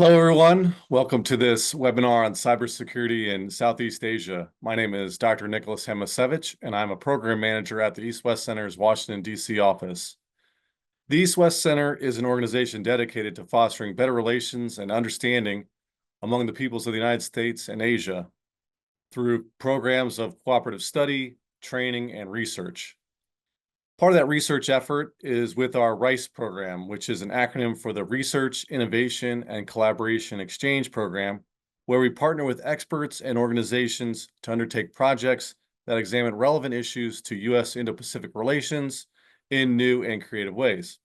Hello, everyone. Welcome to this webinar on cybersecurity in Southeast Asia. My name is Dr. Nicholas Hemasevich, and I'm a program manager at the East-West Center's Washington, D.C. office. The East-West Center is an organization dedicated to fostering better relations and understanding among the peoples of the United States and Asia through programs of cooperative study, training, and research. Part of that research effort is with our RICE program, which is an acronym for the Research, Innovation, and Collaboration Exchange Program, where we partner with experts and organizations to undertake projects that examine relevant issues to U.S. Indo-Pacific relations in new and creative ways.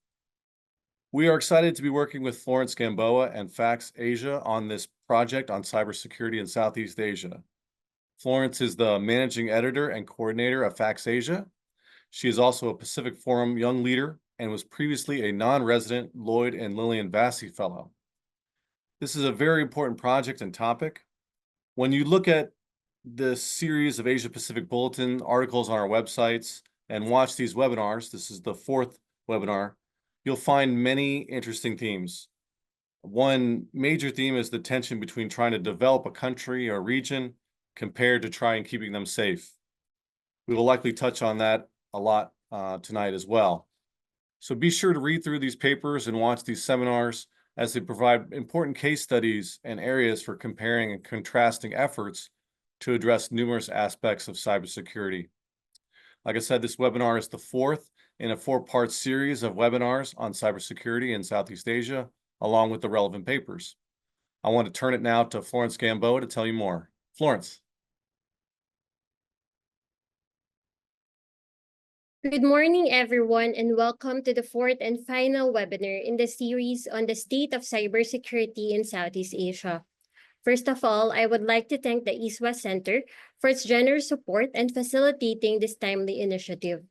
We are excited to be working with Florence Gamboa and FACS Asia on this project on cybersecurity in Southeast Asia. Florence is the managing editor and coordinator of FACS Asia. She is also a Pacific Forum Young Leader and was previously a non-resident Lloyd and Lillian Vassy Fellow. This is a very important project and topic. When you look at the series of Asia Pacific Bulletin articles on our websites and watch these webinars, this is the fourth webinar, you'll find many interesting themes. One major theme is the tension between trying to develop a country or region compared to trying keeping them safe. We will likely touch on that a lot tonight as well. So be sure to read through these papers and watch these seminars as they provide important case studies and areas for comparing and contrasting efforts to address numerous aspects of cybersecurity. Like I said, this webinar is the fourth in a four-part series of webinars on cybersecurity in Southeast Asia, along with the relevant papers. I want to turn it now to Florence Gamboa to tell you more. Florence. Good morning, everyone, and welcome to the fourth and final webinar in the series on the state of cybersecurity in Southeast Asia. First of all, I would like to thank the East-West Center for its generous support and facilitating this timely initiative.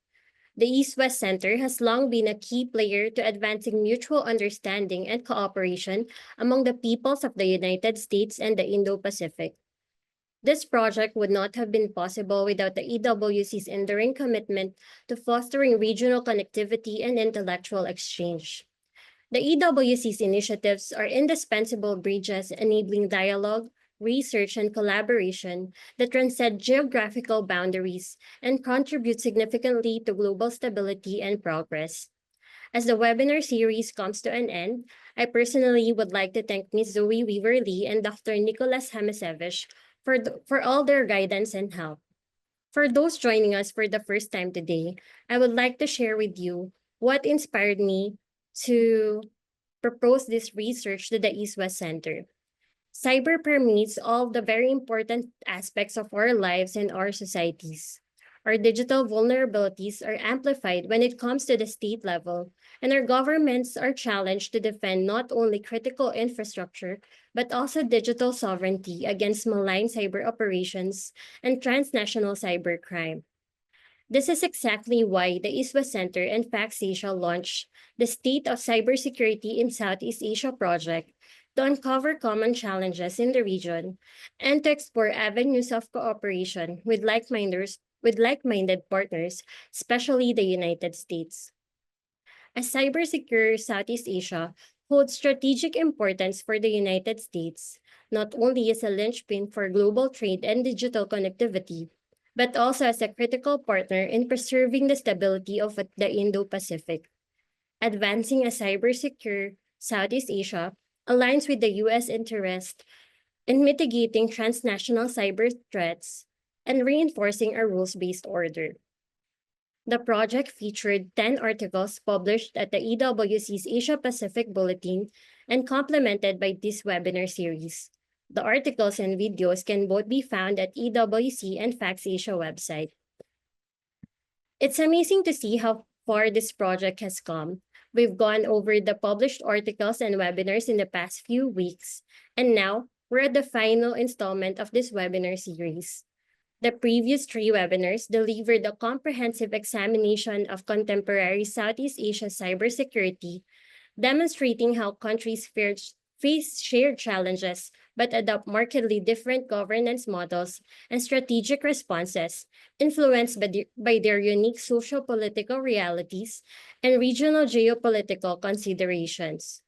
The East-West Center has long been a key player to advancing mutual understanding and cooperation among the peoples of the United States and the Indo-Pacific. This project would not have been possible without the EWC's enduring commitment to fostering regional connectivity and intellectual exchange. The EWC's initiatives are indispensable bridges enabling dialogue, research, and collaboration that transcend geographical boundaries and contribute significantly to global stability and progress. As the webinar series comes to an end, I personally would like to thank Ms. Zoe Weaver-Lee and Dr. Nicholas Hemasevich for all their guidance and help. For those joining us for the first time today, I would like to share with you what inspired me to propose this research to the East-West Center. Cyber permeates all the very important aspects of our lives and our societies. Our digital vulnerabilities are amplified when it comes to the state level, and our governments are challenged to defend not only critical infrastructure, but also digital sovereignty against malign cyber operations and transnational cybercrime. This is exactly why the East-West Center and FACS Asia launched the State of Cybersecurity in Southeast Asia project to uncover common challenges in the region and to explore avenues of cooperation with like-minded partners, especially the United States. As cybersecure Southeast Asia holds strategic importance for the United States, not only as a linchpin for global trade and digital connectivity, but also as a critical partner in preserving the stability of the Indo-Pacific. Advancing a cybersecure Southeast Asia aligns with the U.S. interest in mitigating transnational cyber threats and reinforcing a rules-based order. The project featured 10 articles published at the EWC's Asia Pacific Bulletin and complemented by this webinar series. The articles and videos can both be found at EWC and FACS Asia website. It's amazing to see how far this project has come. We've gone over the published articles and webinars in the past few weeks, and now we're at the final installment of this webinar series. The previous 3 webinars delivered a comprehensive examination of contemporary Southeast Asia cybersecurity, demonstrating how countries face shared challenges but adopt markedly different governance models and strategic responses influenced by their unique socio-political realities and regional geopolitical considerations.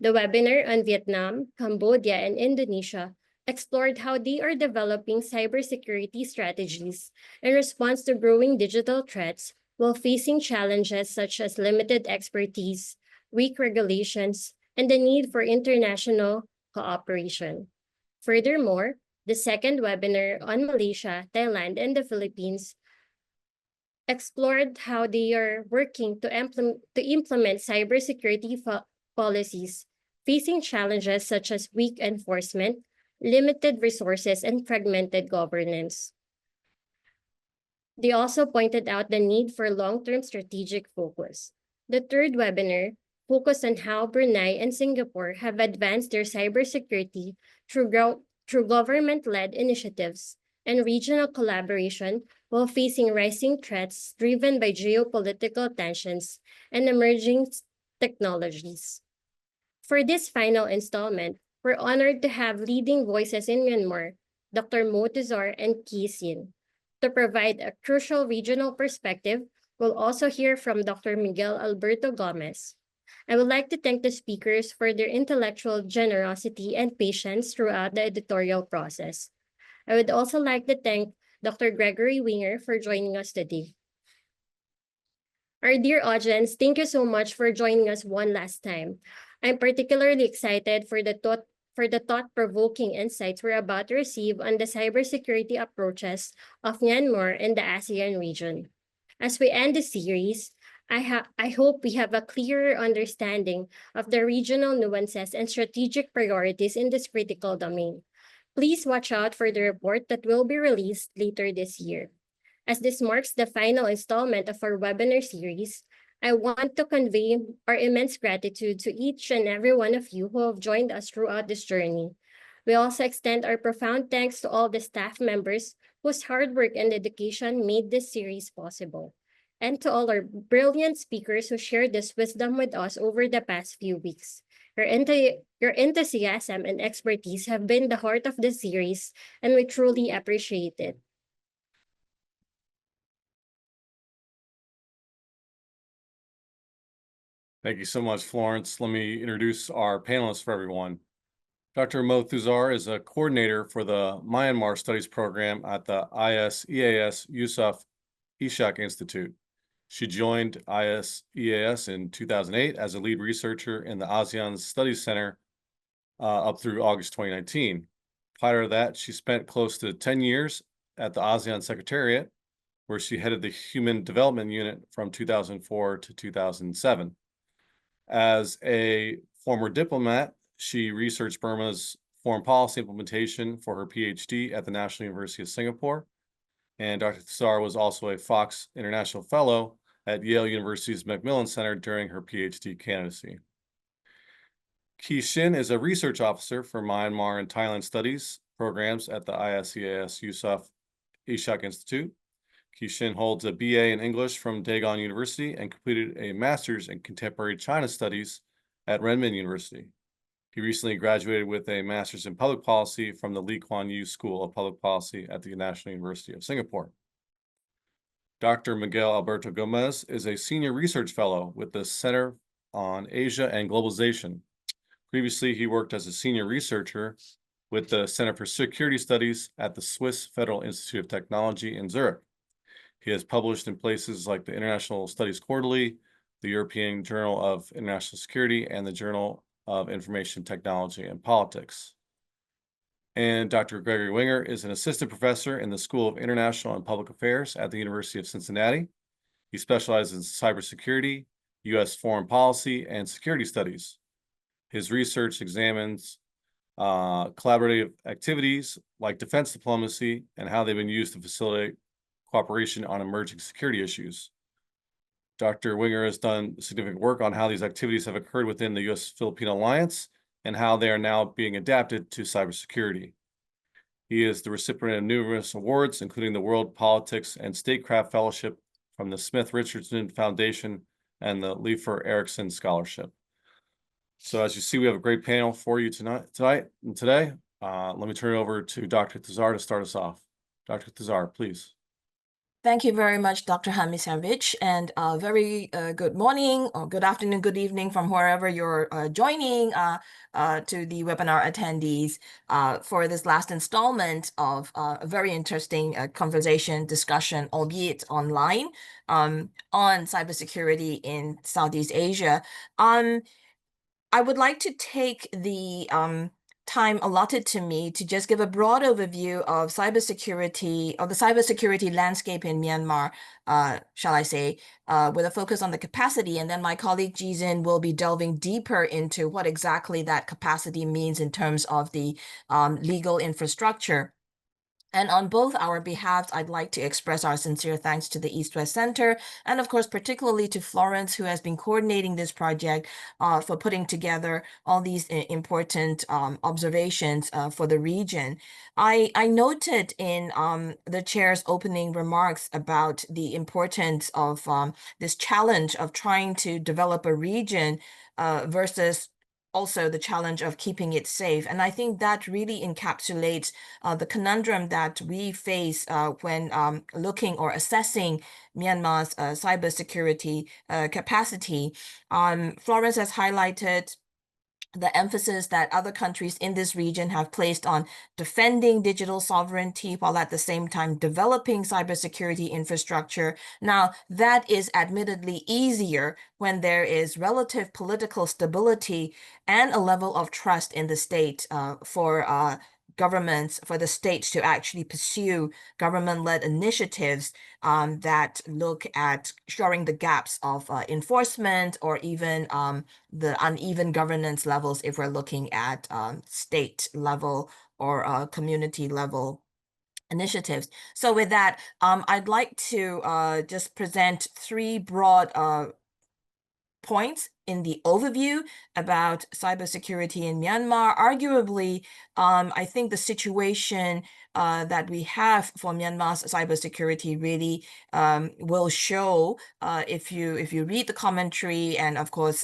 The webinar on Vietnam, Cambodia, and Indonesia explored how they are developing cybersecurity strategies in response to growing digital threats while facing challenges such as limited expertise, weak regulations, and the need for international cooperation. Furthermore, the second webinar on Malaysia, Thailand, and the Philippines explored how they are working to implement cybersecurity policies, facing challenges such as weak enforcement, limited resources, and fragmented governance. They also pointed out the need for long-term strategic focus. The third webinar focused on how Brunei and Singapore have advanced their cybersecurity through government-led initiatives and regional collaboration while facing rising threats driven by geopolitical tensions and emerging technologies. For this final installment, we're honored to have leading voices in Myanmar, Dr. Moe Thuzar and Kee Sin. To provide a crucial regional perspective, we'll also hear from Dr. Miguel Alberto Gomez. I would like to thank the speakers for their intellectual generosity and patience throughout the editorial process. I would also like to thank Dr. Gregory Winger for joining us today. Our dear audience, thank you so much for joining us one last time. I'm particularly excited for the thought-provoking insights we're about to receive on the cybersecurity approaches of Myanmar and the ASEAN region. As we end the series, I hope we have a clearer understanding of the regional nuances and strategic priorities in this critical domain. Please watch out for the report that will be released later this year. As this marks the final installment of our webinar series, I want to convey our immense gratitude to each and every one of you who have joined us throughout this journey. We also extend our profound thanks to all the staff members whose hard work and dedication made this series possible, and to all our brilliant speakers who shared this wisdom with us over the past few weeks. Your enthusiasm and expertise have been the heart of the series, and we truly appreciate it. Thank you so much, Florence. Let me introduce our panelists for everyone. Dr. Moe Thuzar is a coordinator for the Myanmar Studies Program at the ISEAS Yusof Ishak Institute. She joined ISEAS in 2008 as a lead researcher in the ASEAN Studies Center up through August 2019. Prior to that, she spent close to 10 years at the ASEAN Secretariat, where she headed the Human Development Unit from 2004 to 2007. As a former diplomat, she researched Burma's foreign policy implementation for her PhD at the National University of Singapore. And Dr. Thuzar was also a Fox International Fellow at Yale University's Macmillan Center during her PhD candidacy. Kee Sin is a research officer for Myanmar and Thailand Studies programs at the ISEAS Yusof Ishak Institute. Kee Sin holds a BA in English from Dagon University and completed a master's in contemporary China studies at Renmin University. He recently graduated with a master's in public policy from the Lee Kuan Yew School of Public Policy at the National University of Singapore. Dr. Miguel Alberto Gomez is a senior research fellow with the Center on Asia and Globalization. Previously, he worked as a senior researcher with the Center for Security Studies at the Swiss Federal Institute of Technology in Zurich. He has published in places like the International Studies Quarterly, the European Journal of International Security, and the Journal of Information Technology and Politics. And Dr. Gregory Winger is an assistant professor in the School of International and Public Affairs at the University of Cincinnati. He specializes in cybersecurity, U.S. foreign policy, and security studies. His research examines collaborative activities like defense diplomacy and how they've been used to facilitate cooperation on emerging security issues. Dr. Winger has done significant work on how these activities have occurred within the U.S.-Philippine alliance and how they are now being adapted to cybersecurity. He is the recipient of numerous awards, including the World Politics and Statecraft Fellowship from the Smith-Richardson Foundation and the Leifer Erickson Scholarship. So as you see, we have a great panel for you tonight and today. Let me turn it over to Dr. Thuzar to start us off. Dr. Thuzar, please. Thank you very much, Dr. Hamisavich, and very good morning or good afternoon, good evening from wherever you're joining to the webinar attendees for this last installment of a very interesting conversation discussion, albeit online, on cybersecurity in Southeast Asia. I would like to take the time allotted to me to just give a broad overview of cybersecurity, of the cybersecurity landscape in Myanmar, shall I say, with a focus on the capacity. And then my colleague Jizin will be delving deeper into what exactly that capacity means in terms of the legal infrastructure. And on both our behalves, I'd like to express our sincere thanks to the East-West Center, and of course, particularly to Florence, who has been coordinating this project for putting together all these important observations for the region. I noted in the chair's opening remarks about the importance of this challenge of trying to develop a region versus also the challenge of keeping it safe. And I think that really encapsulates the conundrum that we face when looking or assessing Myanmar's cybersecurity capacity. Florence has highlighted the emphasis that other countries in this region have placed on defending digital sovereignty while at the same time developing cybersecurity infrastructure. Now, that is admittedly easier when there is relative political stability and a level of trust in the state for governments, for the states to actually pursue government-led initiatives that look at shoring the gaps of enforcement or even the uneven governance levels if we're looking at state level or community level initiatives. So with that, I'd like to just present three broad points in the overview about cybersecurity in Myanmar. Arguably, I think the situation that we have for Myanmar's cybersecurity really will show if you read the commentary and of course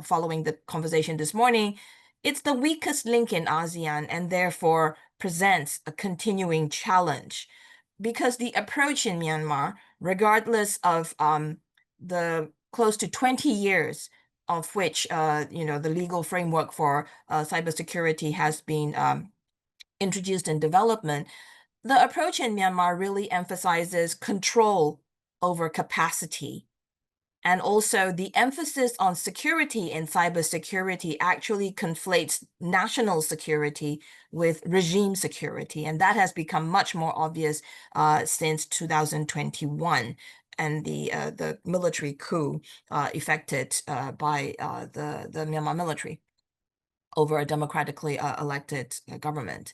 following the conversation this morning, it's the weakest link in ASEAN and therefore presents a continuing challenge because the approach in Myanmar, regardless of the close to 20 years of which the legal framework for cybersecurity has been introduced in development, the approach in Myanmar really emphasizes control over capacity. And also the emphasis on security in cybersecurity actually conflates national security with regime security. And that has become much more obvious since 2021 and the military coup effected by the Myanmar military over a democratically elected government.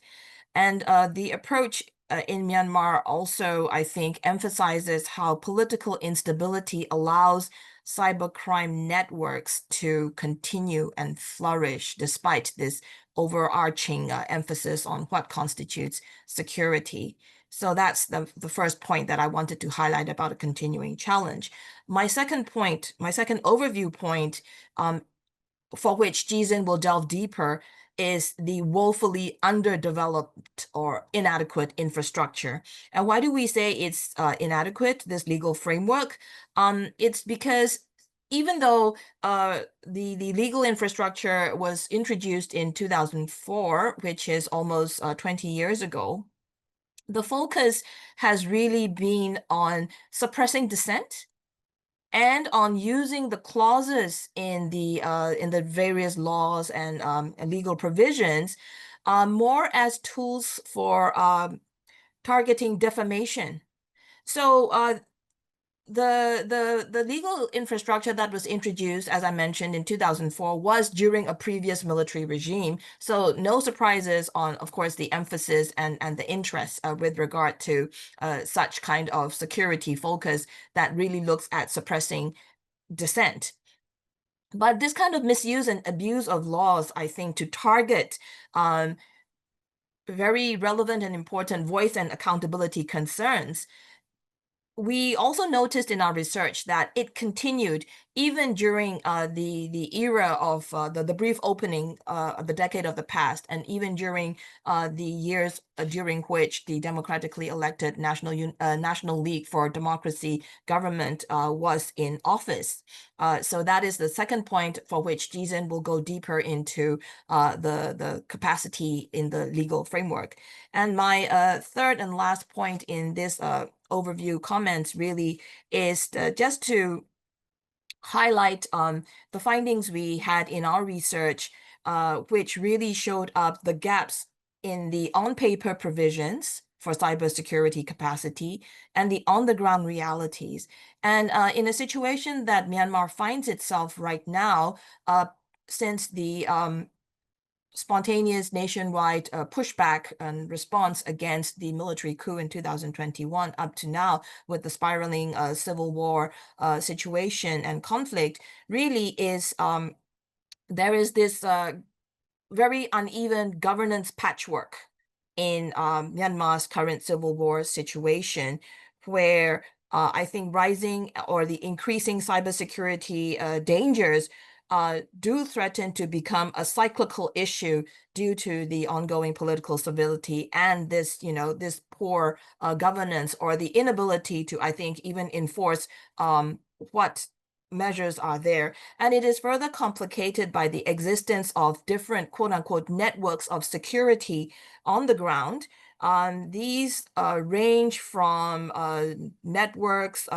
And the approach in Myanmar also, I think, emphasizes how political instability allows cybercrime networks to continue and flourish despite this overarching emphasis on what constitutes security. So that's the first point that I wanted to highlight about a continuing challenge. My second overview point, for which Jizin will delve deeper, is the woefully underdeveloped or inadequate infrastructure. And why do we say it's inadequate, this legal framework? It's because even though the legal infrastructure was introduced in 2004, which is almost 20 years ago, the focus has really been on suppressing dissent and on using the clauses in the various laws and legal provisions more as tools for targeting defamation. So the legal infrastructure that was introduced, as I mentioned, in 2004 was during a previous military regime. So no surprises on, of course, the emphasis and the interest with regard to such kind of security focus that really looks at suppressing dissent. But this kind of misuse and abuse of laws, I think, to target very relevant and important voice and accountability concerns, we also noticed in our research that it continued even during the era of the brief opening of the decade of the past, and even during the years during which the democratically elected National League for Democracy government was in office. So that is the second point for which Jizhen will go deeper into the capacity in the legal framework. And my third and last point in this overview comments really is just to highlight the findings we had in our research, which really showed up the gaps in the on-paper provisions for cybersecurity capacity and the on-the-ground realities. And in a situation that Myanmar finds itself right now, since the spontaneous nationwide pushback and response against the military coup in 2021 up to now, with the spiraling civil war situation and conflict, really is there is this very uneven governance patchwork in Myanmar's current civil war situation, where I think rising or the increasing cybersecurity dangers do threaten to become a cyclical issue due to the ongoing political stability and this, this poor governance, or the inability to, I think, even enforce what measures are there. And it is further complicated by the existence of different quote unquote networks of security on the ground. These range from networks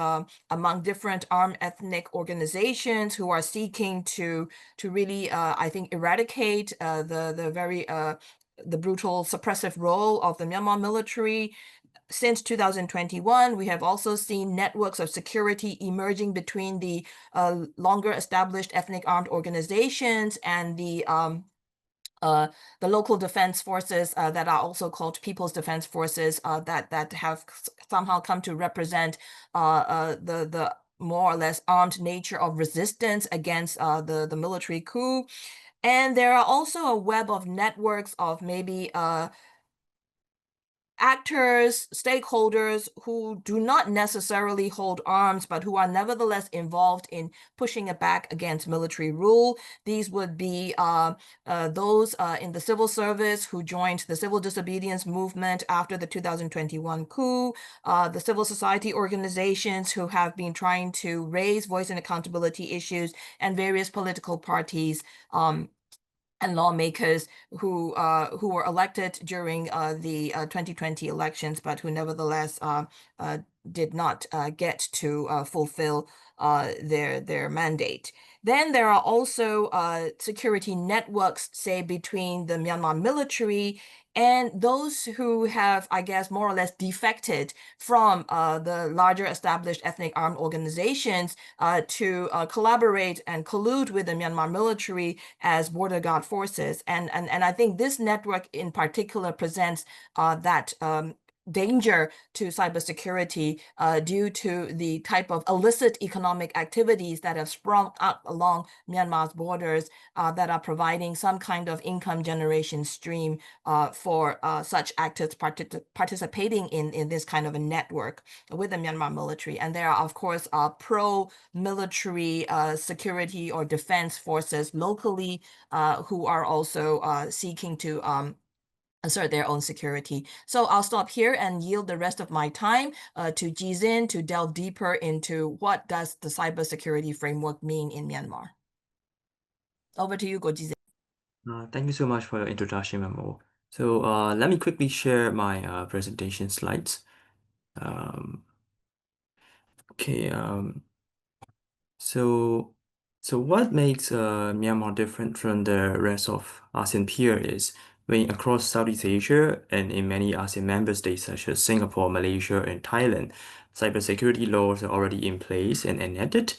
among different armed ethnic organizations who are seeking to really, I think, eradicate the brutal suppressive role of the Myanmar military. Since 2021, we have also seen networks of security emerging between the longer established ethnic armed organizations and the local defense forces that are also called People's Defense Forces that have somehow come to represent the more or less armed nature of resistance against the military coup. And there are also a web of networks of maybe actors, stakeholders who do not necessarily hold arms, but who are nevertheless involved in pushing it back against military rule. These would be those in the civil service who joined the civil disobedience movement after the 2021 coup, the civil society organizations who have been trying to raise voice and accountability issues, and various political parties and lawmakers who were elected during the 2020 elections, but who nevertheless did not get to fulfill their mandate. Then there are also security networks, say, between the Myanmar military and those who have, I guess, more or less defected from the larger established ethnic armed organizations to collaborate and collude with the Myanmar military as border guard forces. And I think this network in particular presents that danger to cybersecurity due to the type of illicit economic activities that have sprung up along Myanmar's borders that are providing some kind of income generation stream for such actors participating in this kind of a network with the Myanmar military. And there are, of course, pro-military security or defense forces locally who are also seeking to assert their own security. So I'll stop here and yield the rest of my time to Jizhen to delve deeper into what does the cybersecurity framework mean in Myanmar. Over to you, Go Jizhen. Thank you so much for your introduction, Moe. So let me quickly share my presentation slides. Okay. So what makes Myanmar different from the rest of ASEAN peers is when across Southeast Asia and in many ASEAN member states such as Singapore, Malaysia, and Thailand, cybersecurity laws are already in place and enacted.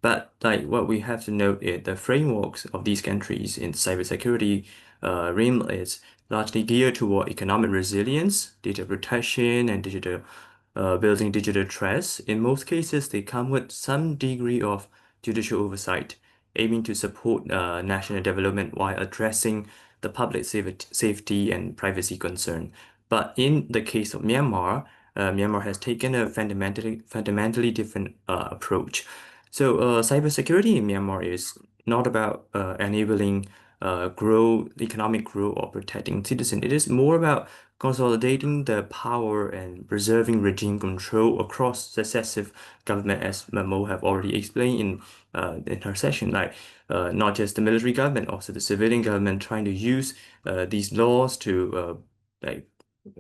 But like what we have to note is the frameworks of these countries in cybersecurity realm is largely geared toward economic resilience, data protection, and building digital trust. In most cases, they come with some degree of judicial oversight, aiming to support national development while addressing the public safety and privacy concern. But in the case of Myanmar, Myanmar has taken a fundamentally different approach. So, cybersecurity in Myanmar is not about enabling economic growth or protecting citizens. It is more about consolidating the power and preserving regime control across successive government, as Moe have already explained in her session. Like not just the military government, also the civilian government trying to use these laws to like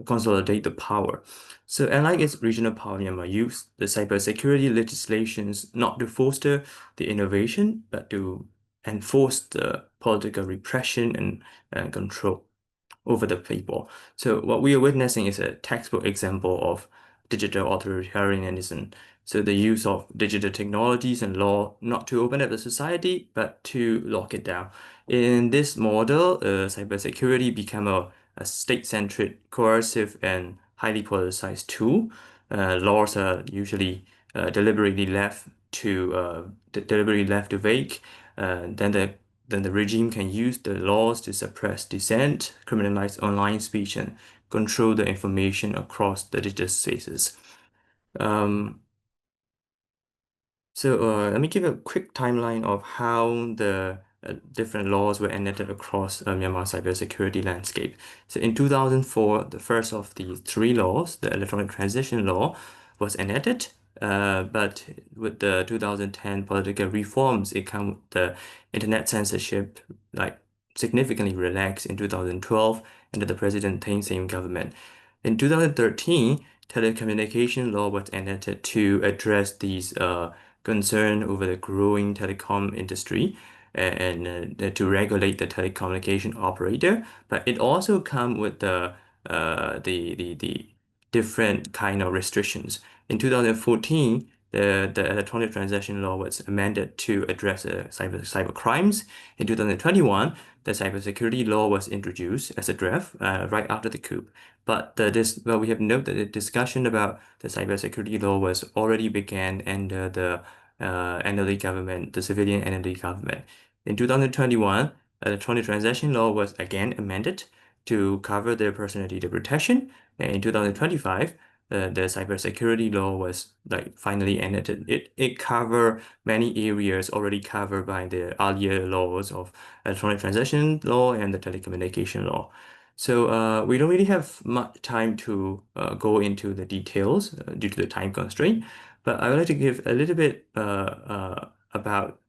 consolidate the power. So, unlike its regional power, Myanmar used the cybersecurity legislations not to foster the innovation, but to enforce the political repression and control over the people. So what we are witnessing is a textbook example of digital authoritarianism. So the use of digital technologies and law not to open up the society, but to lock it down. In this model, cybersecurity became a state-centric, coercive, and highly politicized tool. Laws are usually deliberately left to vague. Then the regime can use the laws to suppress dissent, criminalize online speech, and control the information across the digital spaces. So let me give a quick timeline of how the different laws were enacted across Myanmar cybersecurity landscape. So in 2004, the first of the three laws, the Electronic Transition Law, was enacted. But with the 2010 political reforms, it came with the internet censorship significantly relaxed in 2012 under the President Thein Sein government. In 2013, telecommunication law was enacted to address these concern over the growing telecom industry and to regulate the telecommunication operator, but it also come with the different kind of restrictions. In 2014, the electronic transaction law was amended to address cyber crimes. In 2021, the cybersecurity law was introduced as a draft right after the coup. But we have noted that the discussion about the cybersecurity law was already began under the NLD government, the civilian NLD government. In 2021, electronic transaction law was again amended to cover the personal data protection. And in 2025, the cybersecurity law was finally enacted. It covered many areas already covered by the earlier laws of electronic transaction law and the telecommunication law. So we don't really have much time to go into the details due to the time constraint, but I would like to give a little bit about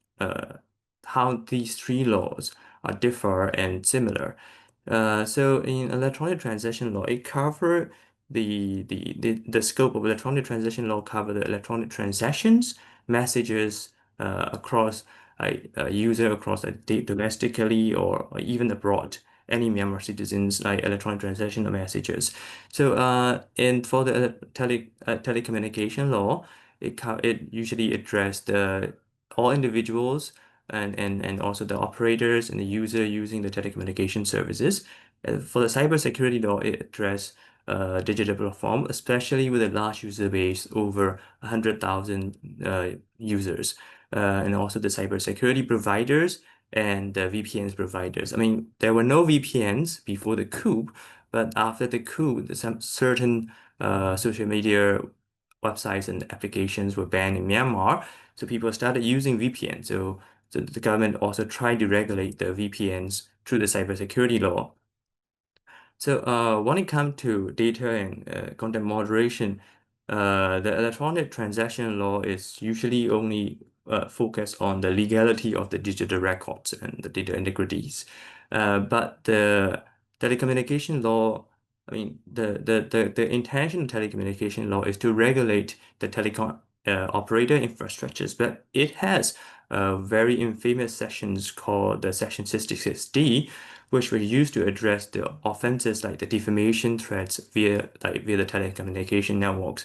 how these three laws are differ and similar. So in electronic transaction law, it covered the scope of electronic transaction law cover the electronic transactions, messages across a user across domestically or even abroad, any Myanmar citizens like electronic transaction messages. So and for the telecommunication law, it usually addressed all individuals and also the operators and the user using the telecommunication services. For the cybersecurity law, it addressed digital platform, especially with a large user base over 100,000 users, and also the cybersecurity providers and the VPNs providers. I mean, there were no VPNs before the coup, but after the coup, some certain social media websites and applications were banned in Myanmar, so people started using VPN. So the government also tried to regulate the VPNs through the cybersecurity law. So when it comes to data and content moderation, the electronic transaction law is usually only focused on the legality of the digital records and the data integrities. But the telecommunication law, I mean, the intention of telecommunication law is to regulate the telecom operator infrastructures, but it has very infamous sections called the Section 66D, which were used to address the offenses like the defamation threats via the telecommunication networks,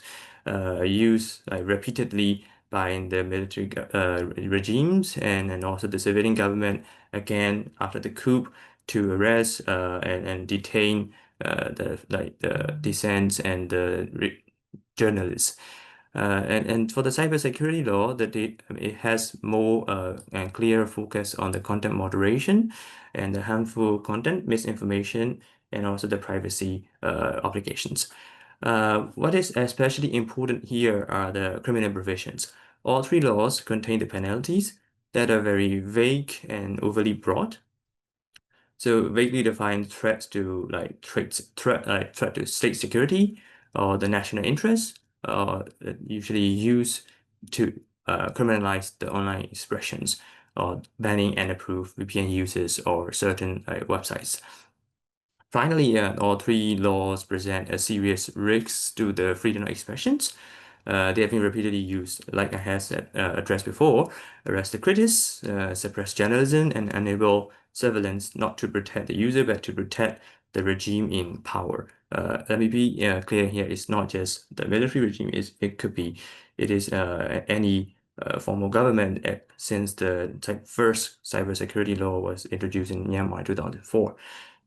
used repeatedly by the military regimes and also the civilian government again after the coup to arrest and detain the dissents and the journalists. And for the cybersecurity law, it has more and clear focus on the content moderation and the harmful content, misinformation, and also the privacy obligations. What is especially important here are the criminal provisions. All three laws contain the penalties that are very vague and overly broad. So vaguely defined threats to threat to state security or the national interest, usually used to criminalize the online expressions or banning unapproved VPN users or certain websites. Finally, all three laws present a serious risk to the freedom of expressions. They have been repeatedly used, like I have addressed before, arrest the critics, suppress journalism, and enable surveillance not to protect the user, but to protect the regime in power. Let me be clear here, it's not just the military regime, it is any form of government since the first cybersecurity law was introduced in Myanmar in 2004.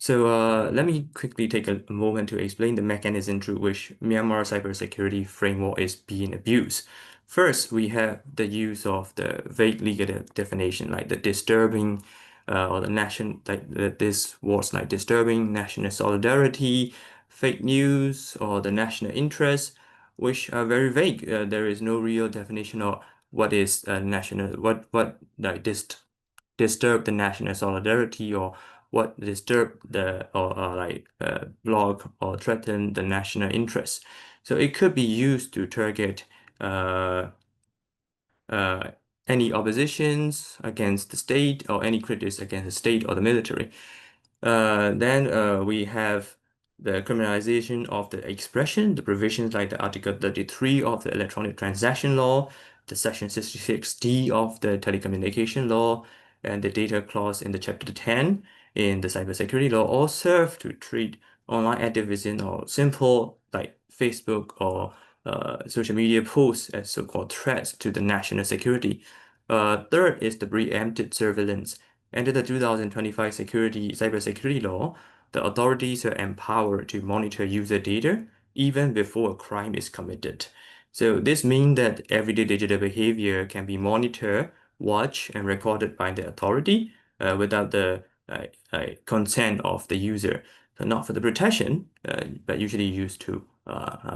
So let me quickly take a moment to explain the mechanism through which Myanmar cybersecurity framework is being abused. First, we have the use of the vague legal definition, like the disturbing or the national, this words like disturbing national solidarity, fake news, or the national interest, which are very vague. There is no real definition of what is national, what like disturb the national solidarity or what disturb the or block or threaten the national interest. So it could be used to target uh, any oppositions against the state or any critics against the state or the military. Then we have the criminalization of the expression, the provisions like the Article 33 of the Electronic Transaction Law, the Section 66D of the Telecommunication Law, and the data clause in the Chapter 10 in the Cybersecurity Law all serve to treat online activism or simple like Facebook or social media posts as so-called threats to the national security. Third is the preempted surveillance. Under the 2025 cybersecurity law, the authorities are empowered to monitor user data even before a crime is committed. So this means that everyday digital behavior can be monitored, watched, and recorded by the authority without the consent of the user. So not for the protection, but usually used to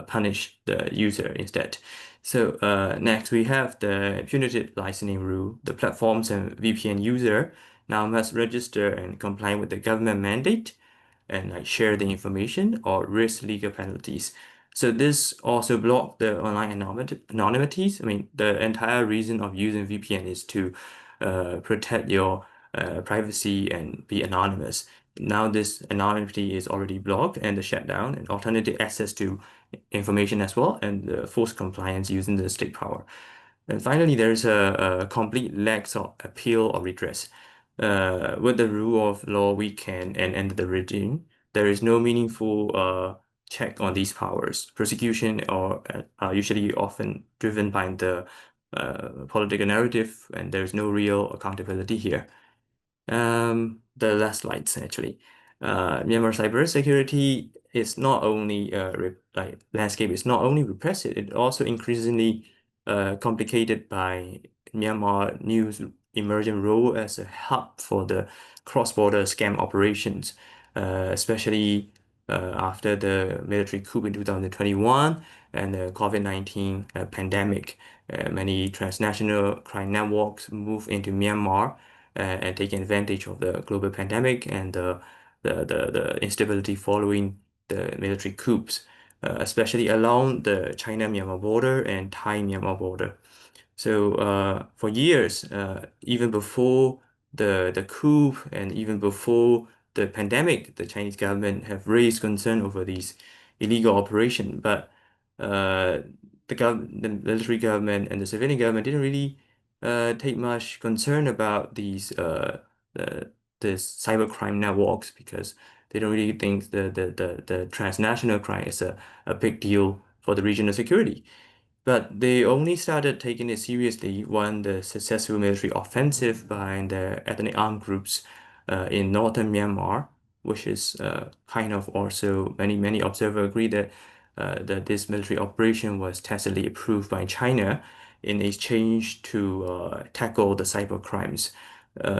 punish the user instead. So next we have the punitive licensing rule. The platforms and VPN user now must register and comply with the government mandate and share the information or risk legal penalties. So this also block the online anonymities. I mean, the entire reason of using VPN is to protect your privacy and be anonymous. Now this anonymity is already blocked and the shutdown and alternative access to information as well and the forced compliance using the state power. And finally, there's a complete lack of appeal or redress. With the rule of law weakened and the regime, there is no meaningful check on these powers. Prosecution are usually often driven by the political narrative, and there's no real accountability here. The last slides actually. Myanmar cybersecurity is not only landscape is not only repressive, it also increasingly complicated by Myanmar news emerging role as a hub for the cross-border scam operations, especially after the military coup in 2021 and the COVID-19 pandemic. Many transnational crime networks moved into Myanmar and taking advantage of the global pandemic and the instability following the military coups, especially along the China-Myanmar border and Thai-Myanmar border. So for years, even before the coup and even before the pandemic, the Chinese government have raised concern over these illegal operations. But the military government and the civilian government didn't really take much concern about this cybercrime networks because they don't really think the transnational crime is a big deal for the regional security. But they only started taking it seriously when the successful military offensive by the ethnic armed groups in northern Myanmar, which is kind of also many observers agree that this military operation was tacitly approved by China in exchange to tackle the cyber crimes.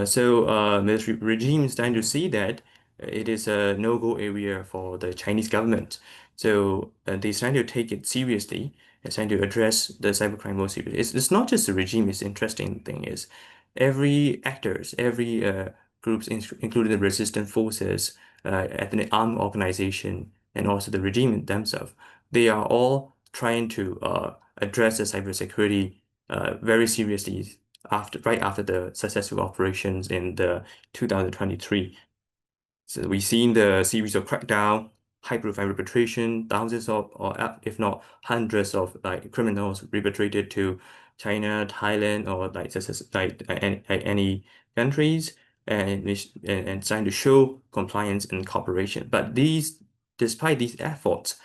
So military regime is starting to see that it is a no-go area for the Chinese government. So they starting to take it seriously and trying to address the cybercrime more seriously. It's not just the regime. It's interesting thing is every actors, every groups, including the resistant forces, ethnic armed organization, and also the regime themselves, they are all trying to address the cybersecurity very seriously right after the successful operations in the 2023. So we've seen the series of crackdown, high-profile repatriation, thousands of, or if not hundreds of like criminals repatriated to China, Thailand, or like just like any countries, and trying to show compliance and cooperation. But despite these efforts,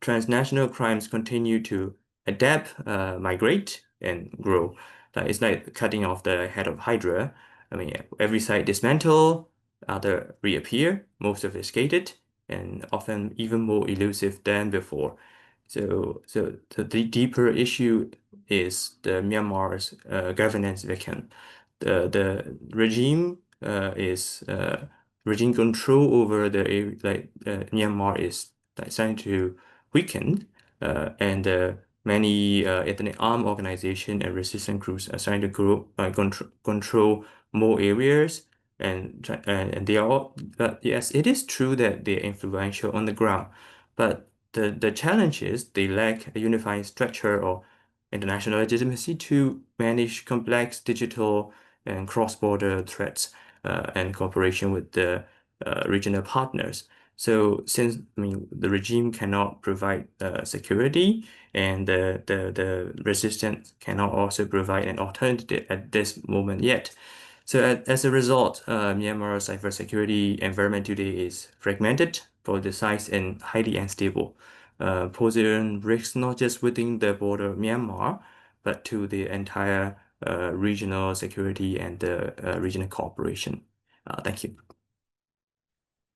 transnational crimes continue to adapt, migrate, and grow. Like it's like cutting off the head of Hydra. I mean, every site dismantle, other reappear, most of escaped, and often even more elusive than before. So the deeper issue is the Myanmar's governance vacuum. The regime is regime control over the Myanmar is like starting to weaken, and many ethnic armed organization and resistance groups are starting to control more areas, and they are all, but yes, it is true that they're influential on the ground, but the challenge is they lack a unifying structure or international legitimacy to manage complex digital and cross-border threats and cooperation with the regional partners. So since I mean the regime cannot provide security, and the resistance cannot also provide an alternative at this moment yet. So as a result, Myanmar's cybersecurity environment today is fragmented, politicized, and highly unstable, posing risks not just within the border of Myanmar, but to the entire regional security and regional cooperation. Thank you.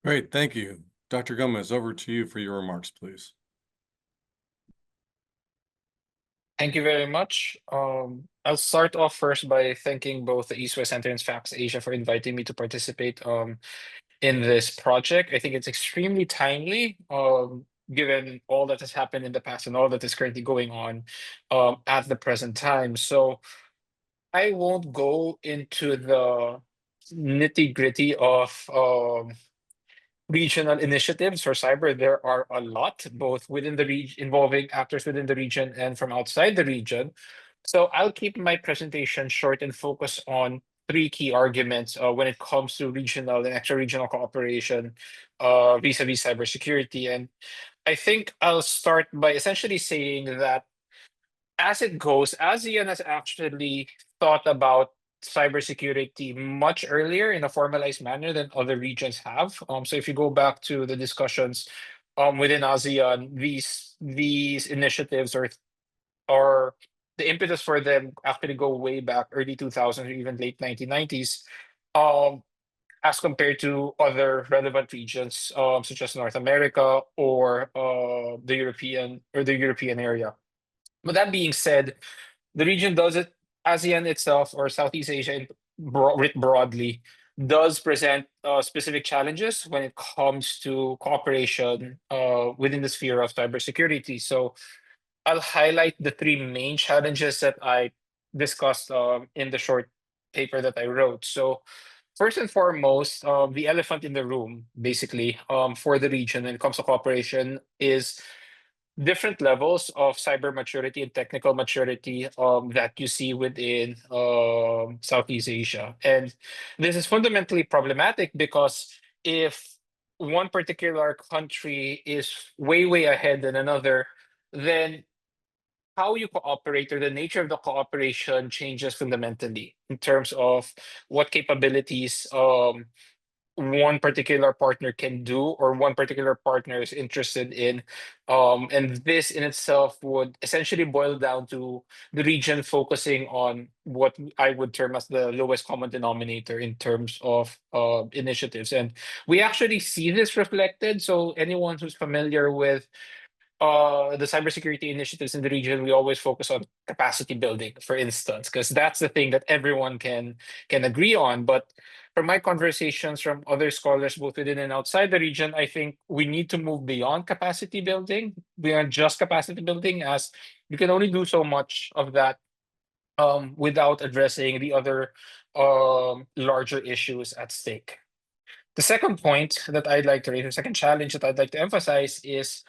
Great, thank you. Dr. Gomez, over to you for your remarks, please. Thank you very much. I'll start off first by thanking both the East-West Center and FACS Asia for inviting me to participate in this project. I think it's extremely timely, given all that has happened in the past and all that is currently going on at the present time. So I won't go into the nitty-gritty of regional initiatives for cyber. There are a lot, both within the region, involving actors within the region and from outside the region. So I'll keep my presentation short and focus on three key arguments when it comes to regional and extra-regional cooperation vis-a-vis cybersecurity. And I think I'll start by essentially saying that as it goes, ASEAN has actually thought about cybersecurity much earlier in a formalized manner than other regions have. So if you go back to the discussions within ASEAN, these initiatives or the impetus for them actually go way back early 2000s or even late 1990s, as compared to other relevant regions such as North America or the European area. But that being said, the region does it, ASEAN itself or Southeast Asia writ broadly, does present specific challenges when it comes to cooperation within the sphere of cybersecurity. So I'll highlight the three main challenges that I discussed in the short paper that I wrote. So first and foremost, the elephant in the room, basically, for the region when it comes to cooperation is different levels of cyber maturity and technical maturity that you see within Southeast Asia. And this is fundamentally problematic because if one particular country is way, way ahead than another, then how you cooperate or the nature of the cooperation changes fundamentally in terms of what capabilities one particular partner can do or one particular partner is interested in. And this in itself would essentially boil down to the region focusing on what I would term as the lowest common denominator in terms of initiatives. And we actually see this reflected. So anyone who's familiar with the cybersecurity initiatives in the region, we always focus on capacity building, for instance, because that's the thing that everyone can agree on. But from my conversations from other scholars, both within and outside the region, I think we need to move beyond capacity building, beyond just capacity building, as You can only do so much of that without addressing the other larger issues at stake. The second point that I'd like to raise, the second challenge that I'd like to emphasize is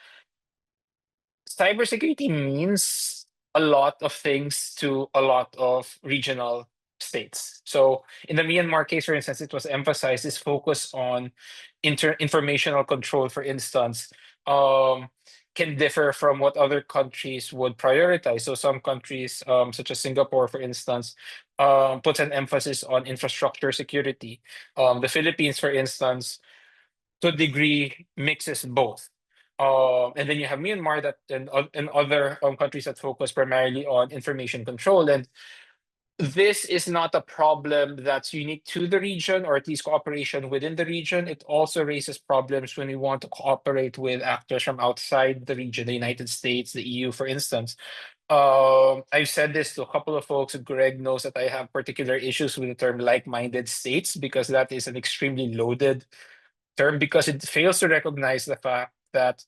cybersecurity means a lot of things to a lot of regional states. So in the Myanmar case, for instance, it was emphasized this focus on informational control, for instance, can differ from what other countries would prioritize. So some countries, such as Singapore, for instance, puts an emphasis on infrastructure security. The Philippines, for instance, to a degree, mixes both. And then you have Myanmar and other countries that focus primarily on information control. And this is not a problem that's unique to the region, or at least cooperation within the region. It also raises problems when we want to cooperate with actors from outside the region, the United States, the EU, for instance. I've said this to a couple of folks. Greg knows that I have particular issues with the term like-minded states, because that is an extremely loaded term, because it fails to recognize the fact that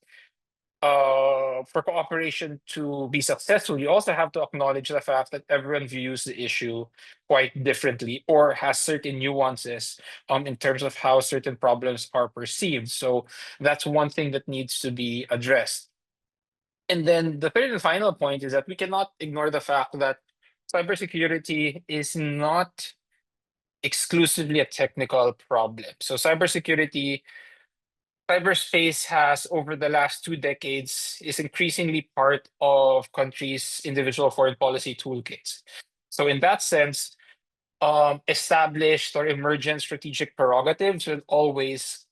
for cooperation to be successful, you also have to acknowledge the fact that everyone views the issue quite differently, or has certain nuances in terms of how certain problems are perceived. So that's one thing that needs to be addressed. And then the third and final point is that we cannot ignore the fact that cybersecurity is not exclusively a technical problem. So cyberspace has, over the last 2 decades, is increasingly part of countries' individual foreign policy toolkits. So in that sense, established or emergent strategic prerogatives will always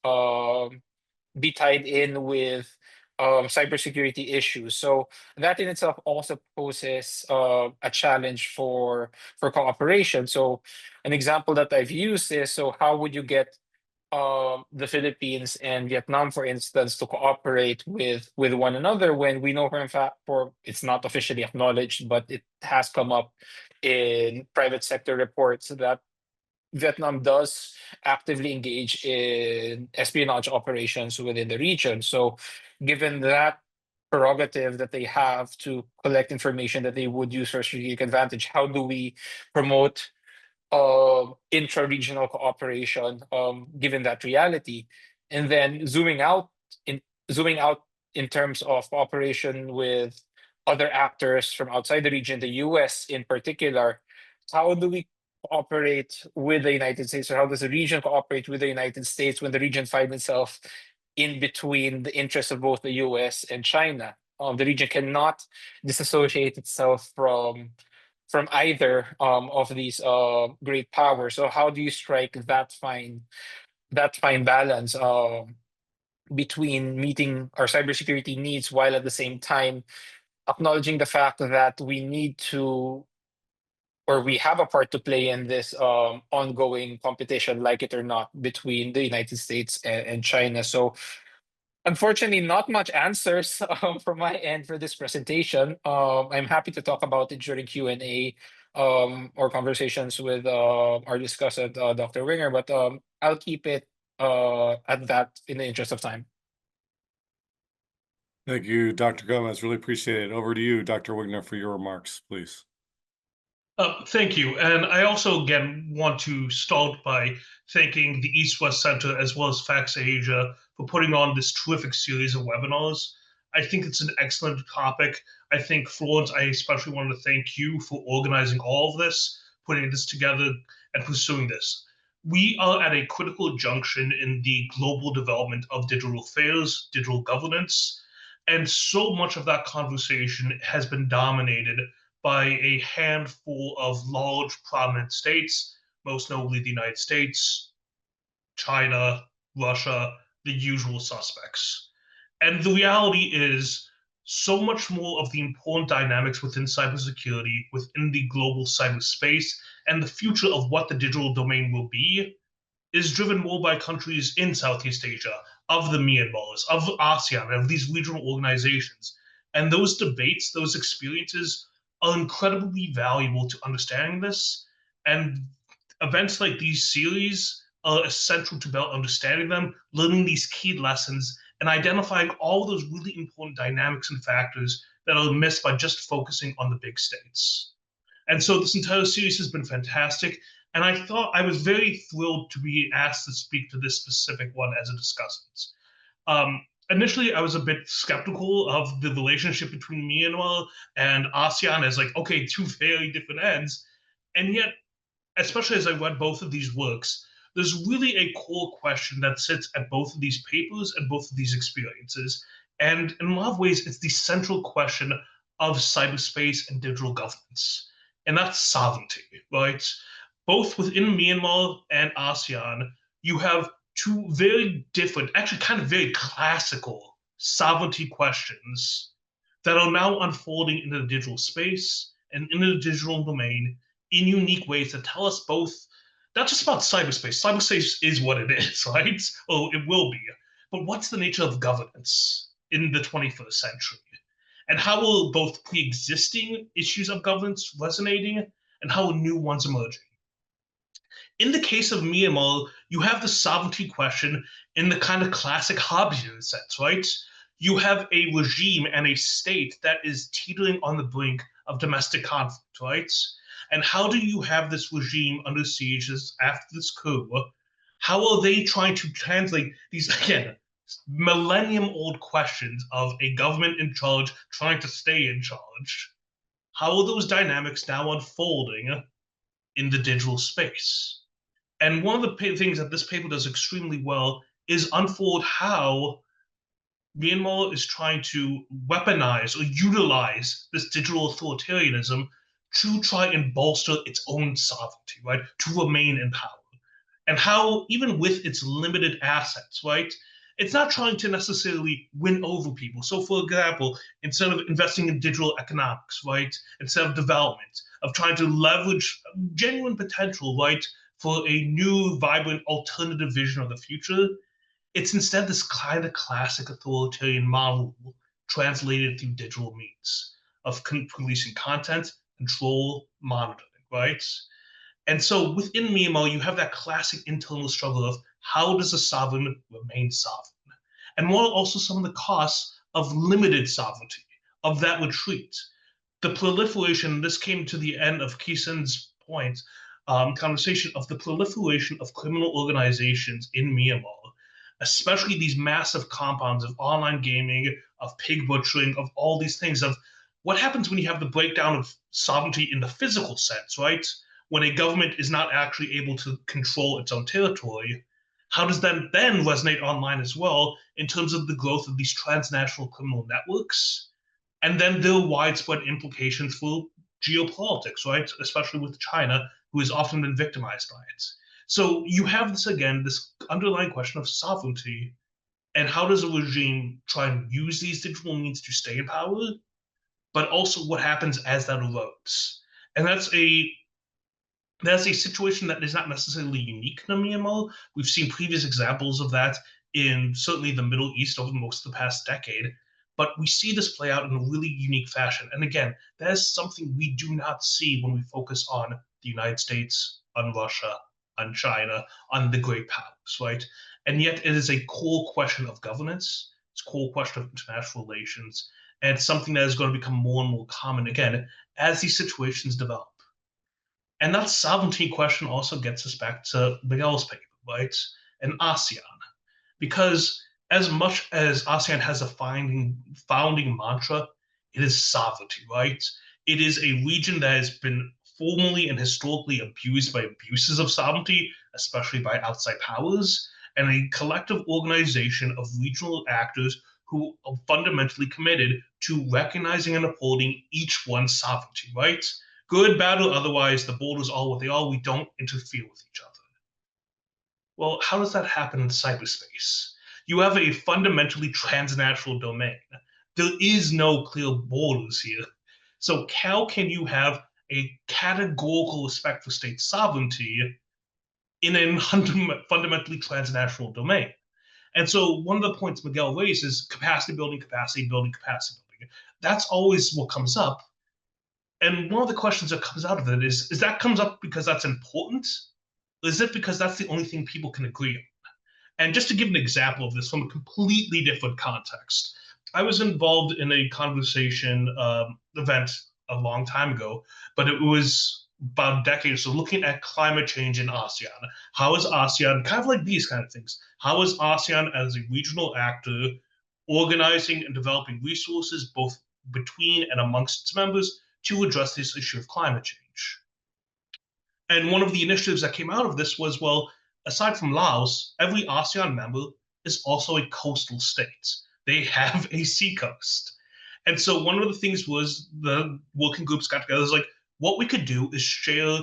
be tied in with cybersecurity issues. So that in itself also poses a challenge for cooperation. So an example that I've used is, so how would you get the Philippines and Vietnam, for instance, to cooperate with one another, when we know, for in fact, it's not officially acknowledged, but it has come up in private sector reports that Vietnam does actively engage in espionage operations within the region. So given that prerogative that they have to collect information that they would use for strategic advantage, how do we promote intra-regional cooperation given that reality? And then zooming out in terms of cooperation with other actors from outside the region, the US in particular, how do we cooperate with the United States, or how does the region cooperate with the United States when the region finds itself in between the interests of both the US and China? The region cannot disassociate itself from either of these great powers. So how do you strike that fine balance between meeting our cybersecurity needs, while at the same time acknowledging the fact that we need to, or we have a part to play in this ongoing competition, like it or not, between the United States and China? So unfortunately, not much answers from my end for this presentation. I'm happy to talk about it during Q&A or conversations with our discussant, Dr. Winger, but I'll keep it at that in the interest of time. Thank you, Dr. Gomez. Really appreciate it. Over to you, Dr. Wigner, for your remarks, please. Thank you. And I also, again, want to start by thanking the East-West Center as well as Fax Asia for putting on this terrific series of webinars. I think it's an excellent topic. I think, Florence, I especially want to thank you for organizing all of this, putting this together, and pursuing this. We are at a critical junction in the global development of digital affairs, digital governance, and so much of that conversation has been dominated by a handful of large, prominent states, most notably the United States, China, Russia, the usual suspects. And the reality is, so much more of the important dynamics within cybersecurity, within the global cyberspace, and the future of what the digital domain will be, is driven more by countries in Southeast Asia, of the Myanmars, of ASEAN, of these regional organizations. And those debates, those experiences, are incredibly valuable to understanding this. And events like these series are essential to better understanding them, learning these key lessons, and identifying all those really important dynamics and factors that are missed by just focusing on the big states. And so this entire series has been fantastic. And I was very thrilled to be asked to speak to this specific one as a discussant. Initially, I was a bit skeptical of the relationship between Myanmar and ASEAN as like, okay, two very different ends. And yet, especially as I read both of these works, there's really a core question that sits at both of these papers and both of these experiences. And in a lot of ways, it's the central question of cyberspace and digital governance. And that's sovereignty, right? Both within Myanmar and ASEAN, you have two very different, actually kind of very classical sovereignty questions that are now unfolding in the digital space and in the digital domain in unique ways that tell us both not just about cyberspace. Cyberspace is what it is, right? Or it will be. But what's the nature of governance in the 21st century? And how will both pre-existing issues of governance resonating and how new ones emerging? In the case of Myanmar, you have the sovereignty question in the kind of classic Hobbesian sense, right? You have a regime and a state that is teetering on the brink of domestic conflict, right? And how do you have this regime under siege after this coup? How are they trying to translate these, again, millennium-old questions of a government in charge trying to stay in charge? How are those dynamics now unfolding in the digital space? And one of the things that this paper does extremely well is unfold how Myanmar is trying to weaponize or utilize this digital authoritarianism to try and bolster its own sovereignty, right? To remain in power. And how, even with its limited assets, right? It's not trying to necessarily win over people. So, for example, instead of investing in digital economics, right? Instead of development, of trying to leverage genuine potential, right? For a new, vibrant, alternative vision of the future, it's instead this kind of classic authoritarian model translated through digital means of policing content, control, monitoring, right? And so within Myanmar, you have that classic internal struggle of how does a sovereign remain sovereign? And what are also some of the costs of limited sovereignty, of that retreat? The proliferation, this came to the end of Kisen's point, conversation of the proliferation of criminal organizations in Myanmar, especially these massive compounds of online gaming, of pig butchering, of all these things, of what happens when you have the breakdown of sovereignty in the physical sense, right? When a government is not actually able to control its own territory, how does that then resonate online as well in terms of the growth of these transnational criminal networks? And then there are widespread implications for geopolitics, right? Especially with China, who has often been victimized by it. So you have this, again, this underlying question of sovereignty and how does a regime try and use these digital means to stay in power, but also what happens as that erodes. And that's a situation that is not necessarily unique to Myanmar. We've seen previous examples of that in certainly the Middle East over most of the past decade, but we see this play out in a really unique fashion. And again, that is something we do not see when we focus on the United States, on Russia, on China, on the great powers, right? And yet it is a core question of governance, it's a core question of international relations, and it's something that is going to become more and more common, again, as these situations develop. And that sovereignty question also gets us back to Miguel's paper, right? And ASEAN. Because as much as ASEAN has a founding mantra, it is sovereignty, right? It is a region that has been formally and historically abused by abuses of sovereignty, especially by outside powers, and a collective organization of regional actors who are fundamentally committed to recognizing and upholding each one's sovereignty, right? Good, bad, or otherwise, the borders are what they are. We don't interfere with each other. Well, how does that happen in cyberspace? You have a fundamentally transnational domain. There is no clear borders here. So how can you have a categorical respect for state sovereignty in a fundamentally transnational domain? And so one of the points Miguel raised is capacity building, capacity building, capacity building. That's always what comes up. And one of the questions that comes out of it is that comes up because that's important? Or is it because that's the only thing people can agree on? And just to give an example of this from a completely different context, I was involved in a conversation event a long time ago, but it was about decades. So looking at climate change in ASEAN, how is ASEAN kind of like these kind of things? How is ASEAN as a regional actor organizing and developing resources both between and amongst its members to address this issue of climate change? And one of the initiatives that came out of this was, well, aside from Laos, every ASEAN member is also a coastal state. They have a seacoast. And so one of the things was the working groups got together, was like, what we could do is share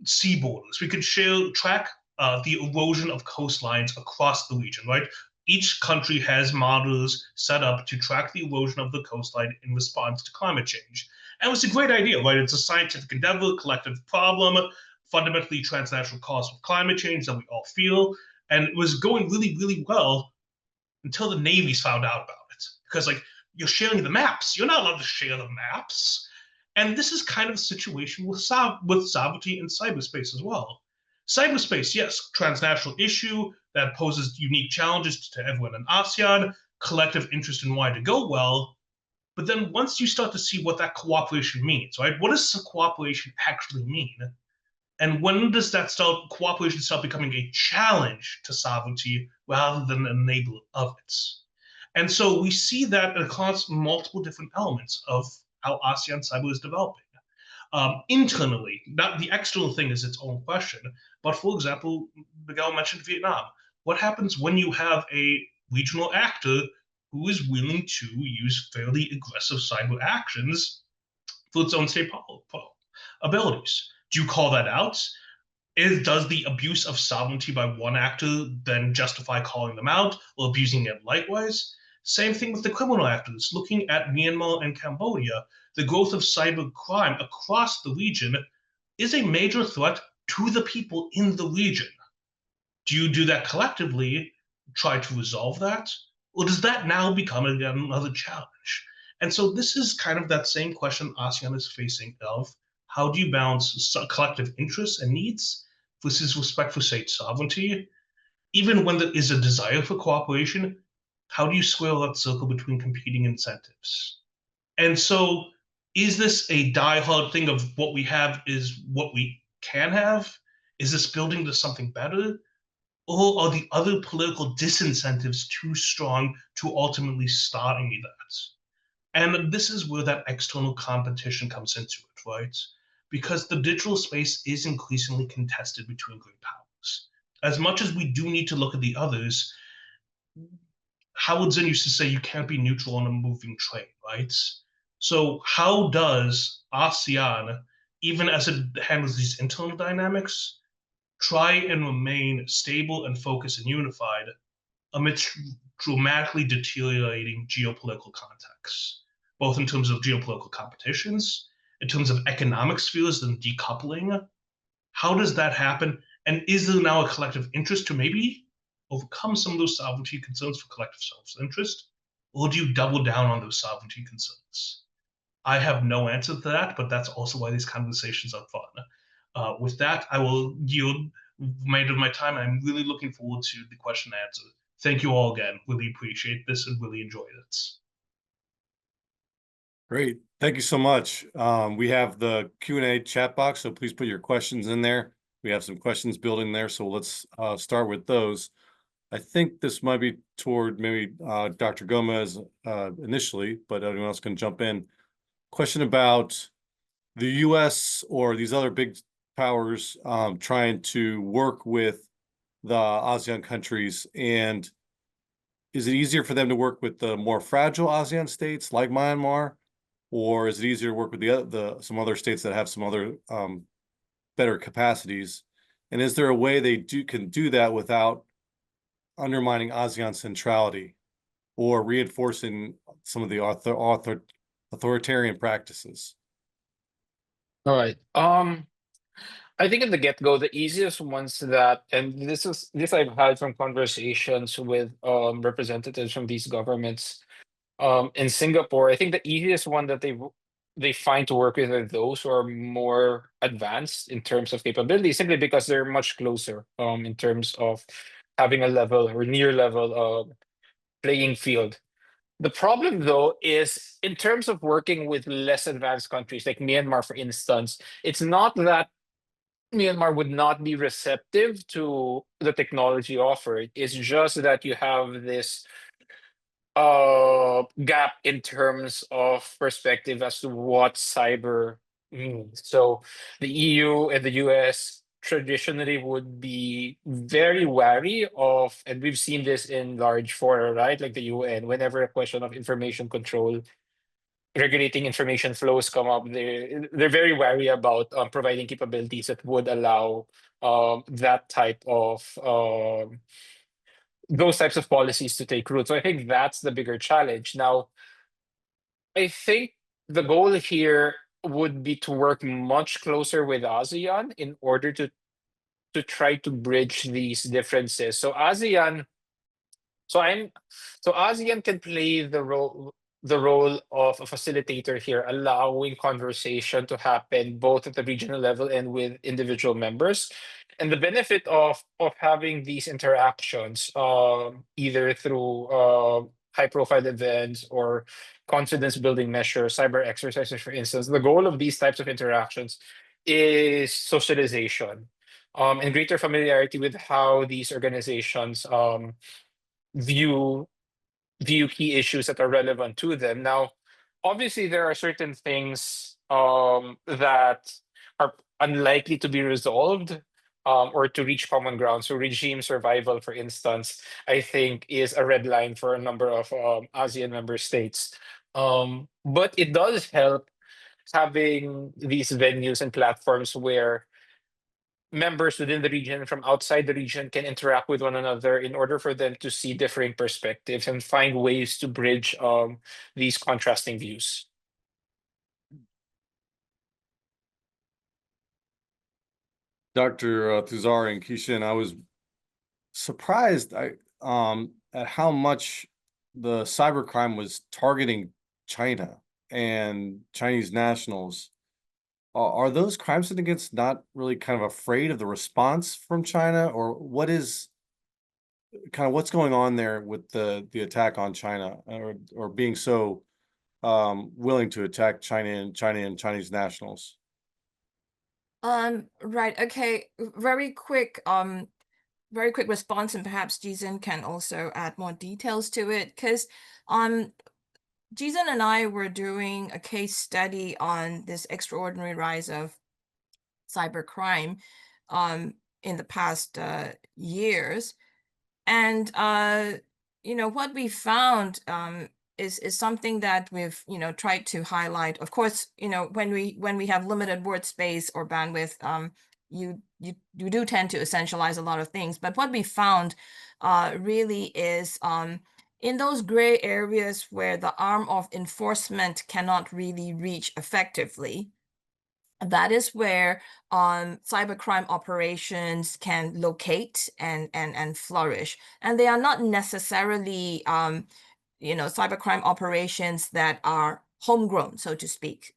sea borders. We could track the erosion of coastlines across the region, right? Each country has models set up to track the erosion of the coastline in response to climate change. And it was a great idea, right? It's a scientific endeavor, collective problem, fundamentally transnational cause of climate change that we all feel. And it was going really, really well until the navies found out about it. Because, like, you're sharing the maps. You're not allowed to share the maps. And this is kind of the situation with sovereignty in cyberspace as well. Cyberspace, yes, transnational issue that poses unique challenges to everyone in ASEAN, collective interest in why to go well. But then once you start to see what that cooperation means, right? What does cooperation actually mean? And when does that cooperation start becoming a challenge to sovereignty rather than an enabler of it? And so we see that across multiple different elements of how ASEAN cyber is developing. Internally, not the external thing is its own question, but for example, Miguel mentioned Vietnam. What happens when you have a regional actor who is willing to use fairly aggressive cyber actions for its own state abilities? Do you call that out? Does the abuse of sovereignty by one actor then justify calling them out or abusing it likewise? Same thing with the criminal actors. Looking at Myanmar and Cambodia, the growth of cyber crime across the region is a major threat to the people in the region. Do you do that collectively, try to resolve that? Or does that now become again another challenge? And so this is kind of that same question ASEAN is facing of how do you balance collective interests and needs versus respect for state sovereignty? Even when there is a desire for cooperation, how do you square that circle between competing incentives? And so is this a die-hard thing of what we have is what we can have? Is this building to something better? Or are the other political disincentives too strong to ultimately start any of that? And this is where that external competition comes into it, right? Because the digital space is increasingly contested between great powers. As much as we do need to look at the others, Howard Zinn used to say you can't be neutral on a moving train, right? So how does ASEAN, even as it handles these internal dynamics, try and remain stable and focused and unified amidst dramatically deteriorating geopolitical contexts, both in terms of geopolitical competitions, in terms of economic spheres and decoupling? How does that happen? And is there now a collective interest to maybe overcome some of those sovereignty concerns for collective self-interest? Or do you double down on those sovereignty concerns? I have no answer to that, but that's also why these conversations are fun. With that, I will yield remainder of my time. I'm really looking forward to the question and answer. Thank you all again. Really appreciate this and really enjoyed it. Great. Thank you so much. We have the Q&A chat box, so please put your questions in there. We have some questions building there, so let's start with those. I think this might be toward maybe Dr. Gomez initially, but anyone else can jump in. Question about the U.S. or these other big powers trying to work with the ASEAN countries, and is it easier for them to work with the more fragile ASEAN states like Myanmar, or is it easier to work with some other states that have some other better capacities? And is there a way they can do that without undermining ASEAN centrality or reinforcing some of the authoritarian practices? All right. I think at the get-go, the easiest ones that, and this I've had from conversations with representatives from these governments in Singapore. I think the easiest one that they find to work with are those who are more advanced in terms of capability, simply because they're much closer in terms of having a level or near level playing field The problem, though, is in terms of working with less advanced countries like Myanmar, for instance, it's not that Myanmar would not be receptive to the technology offered. It's just that you have this gap in terms of perspective as to what cyber means. So the EU and the US traditionally would be very wary of, and we've seen this in large fora, right? Like the UN, whenever a question of information control, regulating information flows come up, they're very wary about providing capabilities that would allow that type of those types of policies to take root. So I think that's the bigger challenge. Now, I think the goal here would be to work much closer with ASEAN in order to try to bridge these differences. So ASEAN can play the role of a facilitator here, allowing conversation to happen both at the regional level and with individual members. And the benefit of having these interactions, either through high-profile events or confidence building measures, cyber exercises, for instance, the goal of these types of interactions is socialization, and greater familiarity with how these organizations view key issues that are relevant to them. Now, obviously, there are certain things that are unlikely to be resolved or to reach common ground. So, regime survival, for instance, I think is a red line for a number of ASEAN member states. But it does help having these venues and platforms where members within the region and from outside the region can interact with one another in order for them to see differing perspectives and find ways to bridge these contrasting views. Dr. Thuzar and Kishan, I was surprised at how much the cybercrime was targeting China and Chinese nationals. Are those crime syndicates not really kind of afraid of the response from China, or what's going on there with the attack on China, or being so willing to attack China and Chinese nationals? Right. Okay. Very quick response, and perhaps Jizan can also add more details to it, because Jizan and I were doing a case study on this extraordinary rise of cybercrime in the past years. And what we found is something that we've tried to highlight. Of course, when we have limited word space or bandwidth, you do tend to essentialize a lot of things. But what we found really is in those gray areas where the arm of enforcement cannot really reach effectively, that is where cybercrime operations can locate and flourish. And they are not necessarily cybercrime operations that are homegrown, so to speak.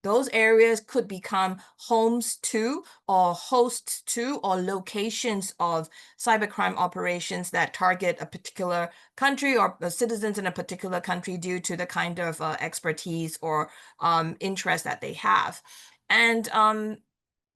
Those areas could become homes to, or hosts to, or locations of cybercrime operations that target a particular country or citizens in a particular country due to the kind of expertise or interest that they have. And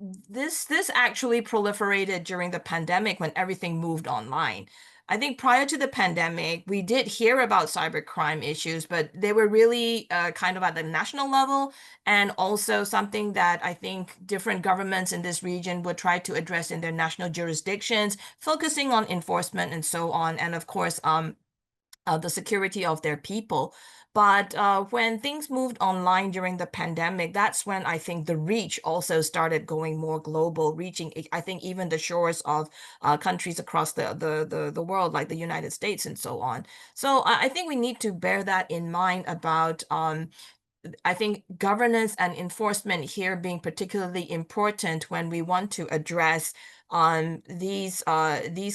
this actually proliferated during the pandemic when everything moved online. I think prior to the pandemic, we did hear about cybercrime issues, but they were really kind of at the national level, and also something that I think different governments in this region would try to address in their national jurisdictions, focusing on enforcement and so on, and of course, the security of their people. But when things moved online during the pandemic, that's when I think the reach also started going more global, reaching, I think, even the shores of countries across the world, like the United States and so on. So I think we need to bear that in mind about I think governance and enforcement here being particularly important when we want to address these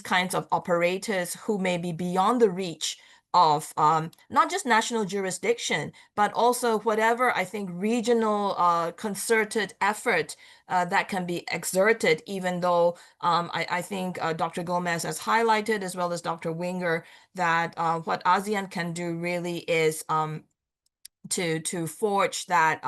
kinds of operators who may be beyond the reach of not just national jurisdiction, but also whatever I think regional concerted effort that can be exerted, even though I think Dr. Gomez has highlighted, as well as Dr. Winger, that what ASEAN can do really is to forge that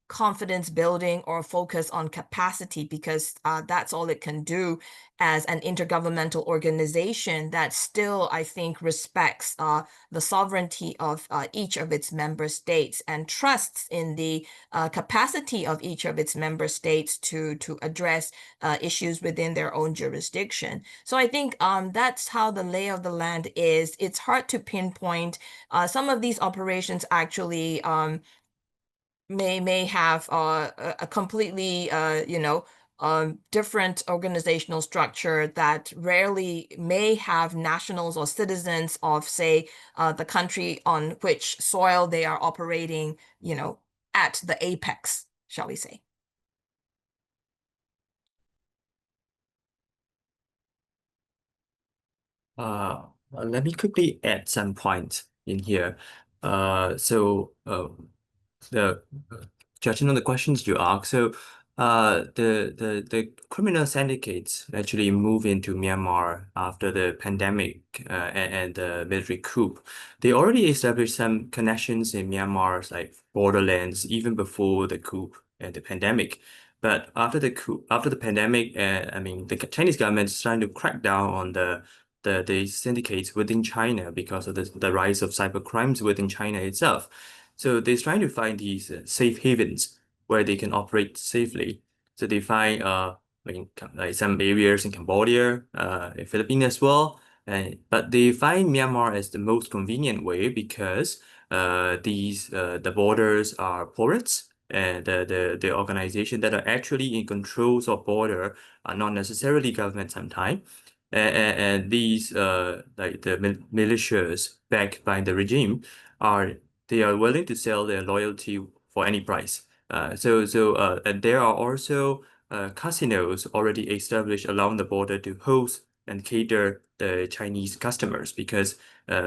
confidence building or focus on capacity, because that's all it can do as an intergovernmental organization that still, I think, respects the sovereignty of each of its member states and trusts in the capacity of each of its member states to address issues within their own jurisdiction. So I think that's how the lay of the land is. It's hard to pinpoint. Some of these operations actually may have a completely different organizational structure that rarely may have nationals or citizens of, say, the country on which soil they are operating, at the apex, shall we say. Let me quickly add some points in here. The judging on the questions you asked, the criminal syndicates actually move into Myanmar after the pandemic and the military coup. They already established some connections in Myanmar's like borderlands even before the coup and the pandemic. But after the coup, after the pandemic, I mean, the Chinese government is trying to crack down on the syndicates within China because of the rise of cyber crimes within China itself. So they're trying to find these safe havens where they can operate safely. So they find like some areas in Cambodia, in Philippines as well. But they find Myanmar as the most convenient way because the borders are porous, and the organization that are actually in controls of border are not necessarily government sometimes. And these like the militias backed by the regime they are willing to sell their loyalty for any price. And there are also casinos already established along the border to host and cater the Chinese customers, because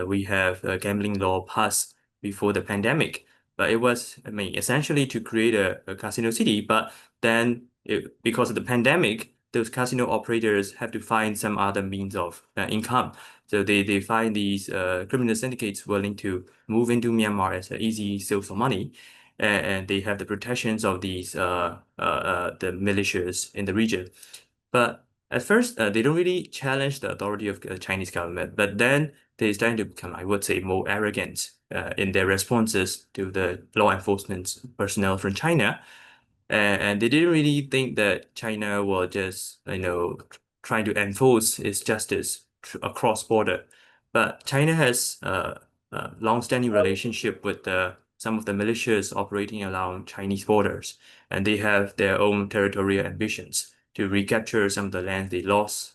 we have a gambling law passed before the pandemic. But it was, I mean, essentially to create a casino city. But then because of the pandemic, those casino operators have to find some other means of income. So they find these criminal syndicates willing to move into Myanmar as an easy source of money, and they have the protections of these the militias in the region. But at first, they don't really challenge the authority of the Chinese government, but then they're starting to become, I would say, more arrogant in their responses to the law enforcement personnel from China. And they didn't really think that China will just, trying to enforce its justice across border. But China has a long-standing relationship with some of the militias operating along Chinese borders, and they have their own territorial ambitions to recapture some of the land they lost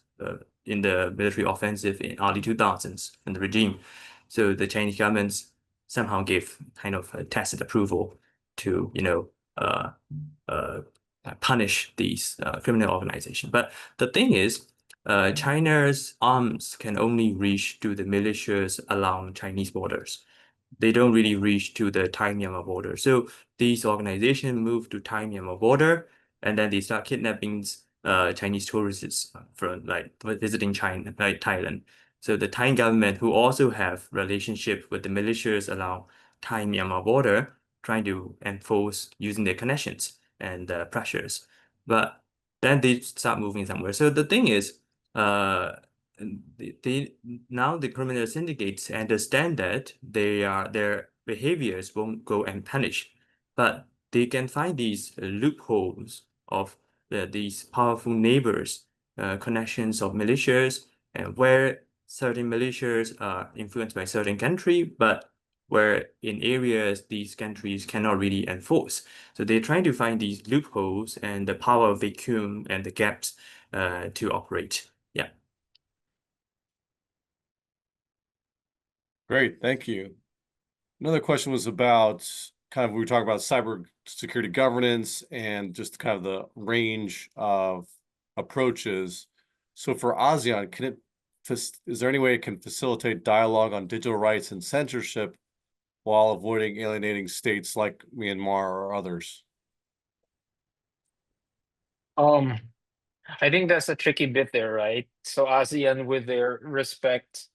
in the military offensive in early 2000s in the regime. So the Chinese government somehow gave kind of a tacit approval to, punish these criminal organizations. But the thing is, China's arms can only reach to the militias along Chinese borders. They don't really reach to the Thai-Myanmar border. So these organizations move to Thai-Myanmar border, and then they start kidnapping Chinese tourists from like visiting China, like Thailand. So the Thai government, who also have relationship with the militias along Thai-Myanmar border, trying to enforce using their connections and pressures. But then they start moving somewhere. So the thing is, now the criminal syndicates understand that their behaviors won't go unpunished, but they can find these loopholes of these powerful neighbors, connections of militias, and where certain militias are influenced by certain country, but where in areas these countries cannot really enforce. So they're trying to find these loopholes and the power vacuum and the gaps to operate. Yeah. Great, thank you. Another question was about kind of, we were talking about cybersecurity governance and just kind of the range of approaches. So for ASEAN, can it is there any way it can facilitate dialogue on digital rights and censorship while avoiding alienating states like Myanmar or others? I think that's a tricky bit there, right? So ASEAN, with their respect,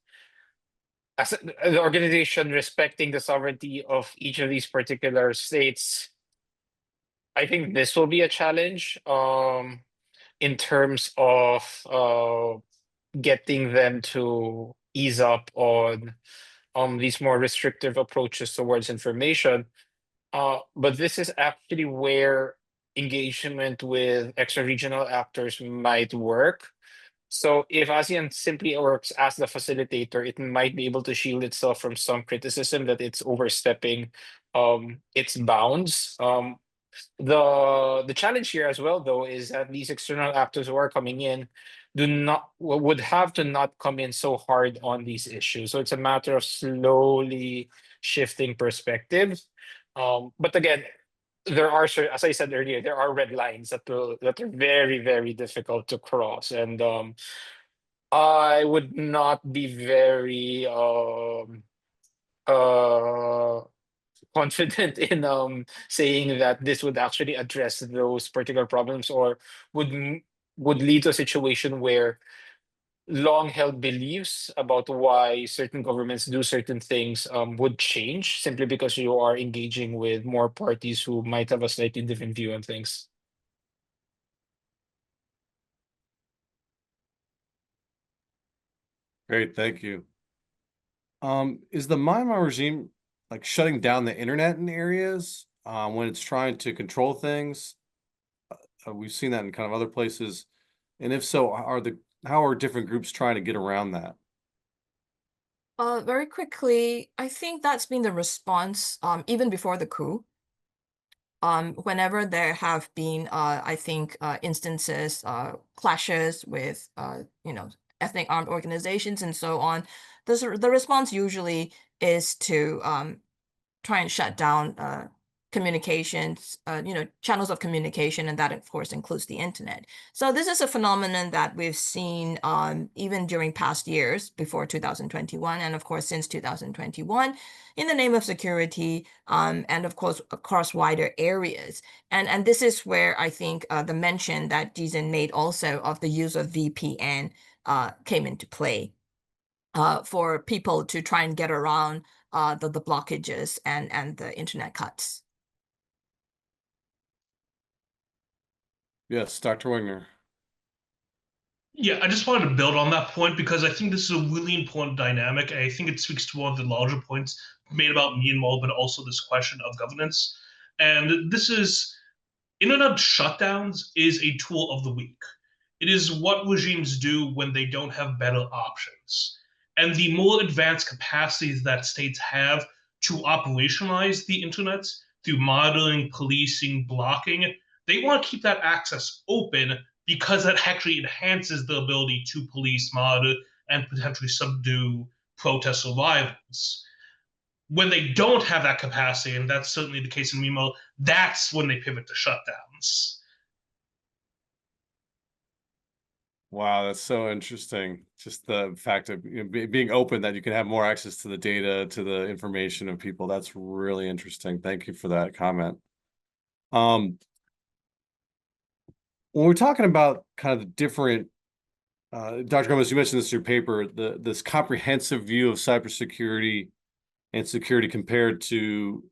as the organization respecting the sovereignty of each of these particular states, I think this will be a challenge in terms of getting them to ease up on these more restrictive approaches towards information. But this is actually where engagement with extra-regional actors might work. So if ASEAN simply works as the facilitator, it might be able to shield itself from some criticism that it's overstepping its bounds. The challenge here as well, though, is that these external actors who are coming in would have to not come in so hard on these issues. So it's a matter of slowly shifting perspectives. But again, there are, as I said earlier, there are red lines that are very, very difficult to cross, and I would not be very confident in saying that this would actually address those particular problems, or would lead to a situation where long-held beliefs about why certain governments do certain things would change simply because you are engaging with more parties who might have a slightly different view on things. Great, thank you. Is the Myanmar regime like shutting down the internet in areas when it's trying to control things? We've seen that in kind of other places. And if so, how are different groups trying to get around that? Very quickly, I think that's been the response even before the coup. Whenever there have been, I think, instances, clashes with, ethnic armed organizations and so on, the response usually is to try and shut down communications, channels of communication, and that of course includes the internet. So this is a phenomenon that we've seen even during past years before 2021, and of course since 2021, in the name of security, and of course across wider areas. And this is where I think the mention that Jason made also of the use of VPN came into play for people to try and get around the blockages and the internet cuts. Yes, Dr. Wigner. Yeah, I just wanted to build on that point because I think this is a really important dynamic, and I think it speaks to one of the larger points made about Myanmar, but also this question of governance. And this is internet shutdowns is a tool of the weak. It is what regimes do when they don't have better options. And the more advanced capacities that states have to operationalize the internet through monitoring, policing, blocking, they want to keep that access open because that actually enhances the ability to police, monitor, and potentially subdue protest survivors. When they don't have that capacity, and that's certainly the case in Myanmar, that's when they pivot to shutdowns. Wow, that's so interesting. Just the fact of being open that you can have more access to the data, to the information of people. That's really interesting. Thank you for that comment. When we're talking about kind of the different, Dr. Gomez, you mentioned this in your paper, this comprehensive view of cybersecurity and security compared to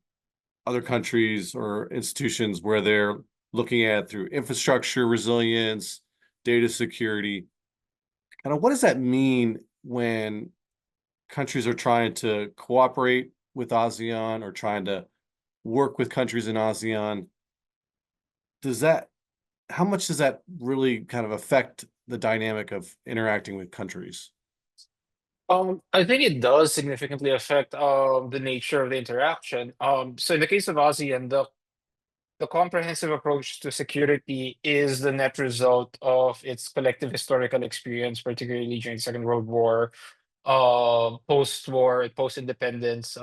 other countries or institutions where they're looking at through infrastructure resilience, data security. Kind of what does that mean when countries are trying to cooperate with ASEAN or trying to work with countries in ASEAN? How much does that really kind of affect the dynamic of interacting with countries? I think it does significantly affect the nature of the interaction. So in the case of ASEAN, the comprehensive approach to security is the net result of its collective historical experience, particularly during the Second World War, post-war, post-independence,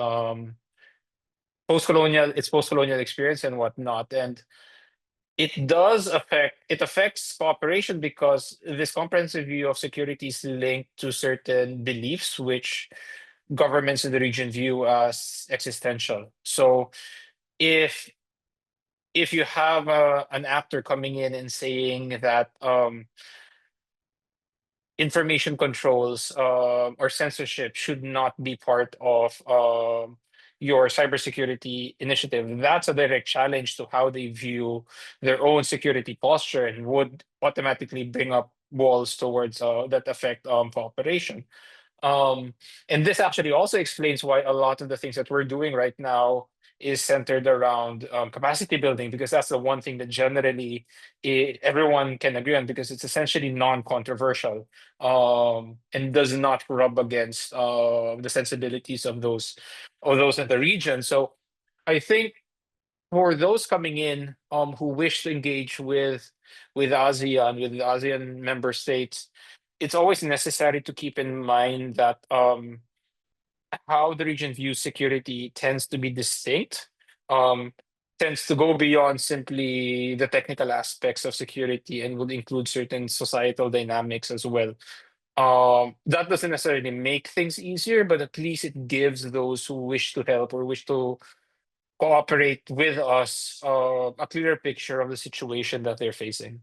post-colonial experience and whatnot. And it affects cooperation because this comprehensive view of security is linked to certain beliefs which governments in the region view as existential. So if you have an actor coming in and saying that information controls or censorship should not be part of your cybersecurity initiative, that's a direct challenge to how they view their own security posture and would automatically bring up walls towards that affect cooperation. And this actually also explains why a lot of the things that we're doing right now is centered around capacity building, because that's the one thing that generally everyone can agree on, because it's essentially non-controversial and does not rub against the sensibilities of those in the region. So I think for those coming in who wish to engage with ASEAN member states, it's always necessary to keep in mind that how the region views security tends to be distinct, um, tends to go beyond simply the technical aspects of security and would include certain societal dynamics as well. That doesn't necessarily make things easier, but at least it gives those who wish to help or wish to cooperate with us a clearer picture of the situation that they're facing.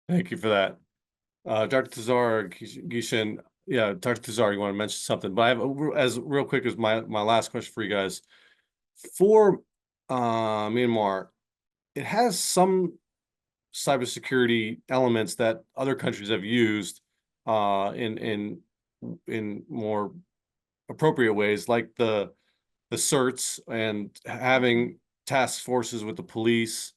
Thank you for that. Dr. Thuzar, Gishan, yeah, Dr. Thuzar, you want to mention something? But I have, as real quick as my last question for you guys. For Myanmar, it has some cybersecurity elements that other countries have used in more appropriate ways, like the certs and having task forces with the police.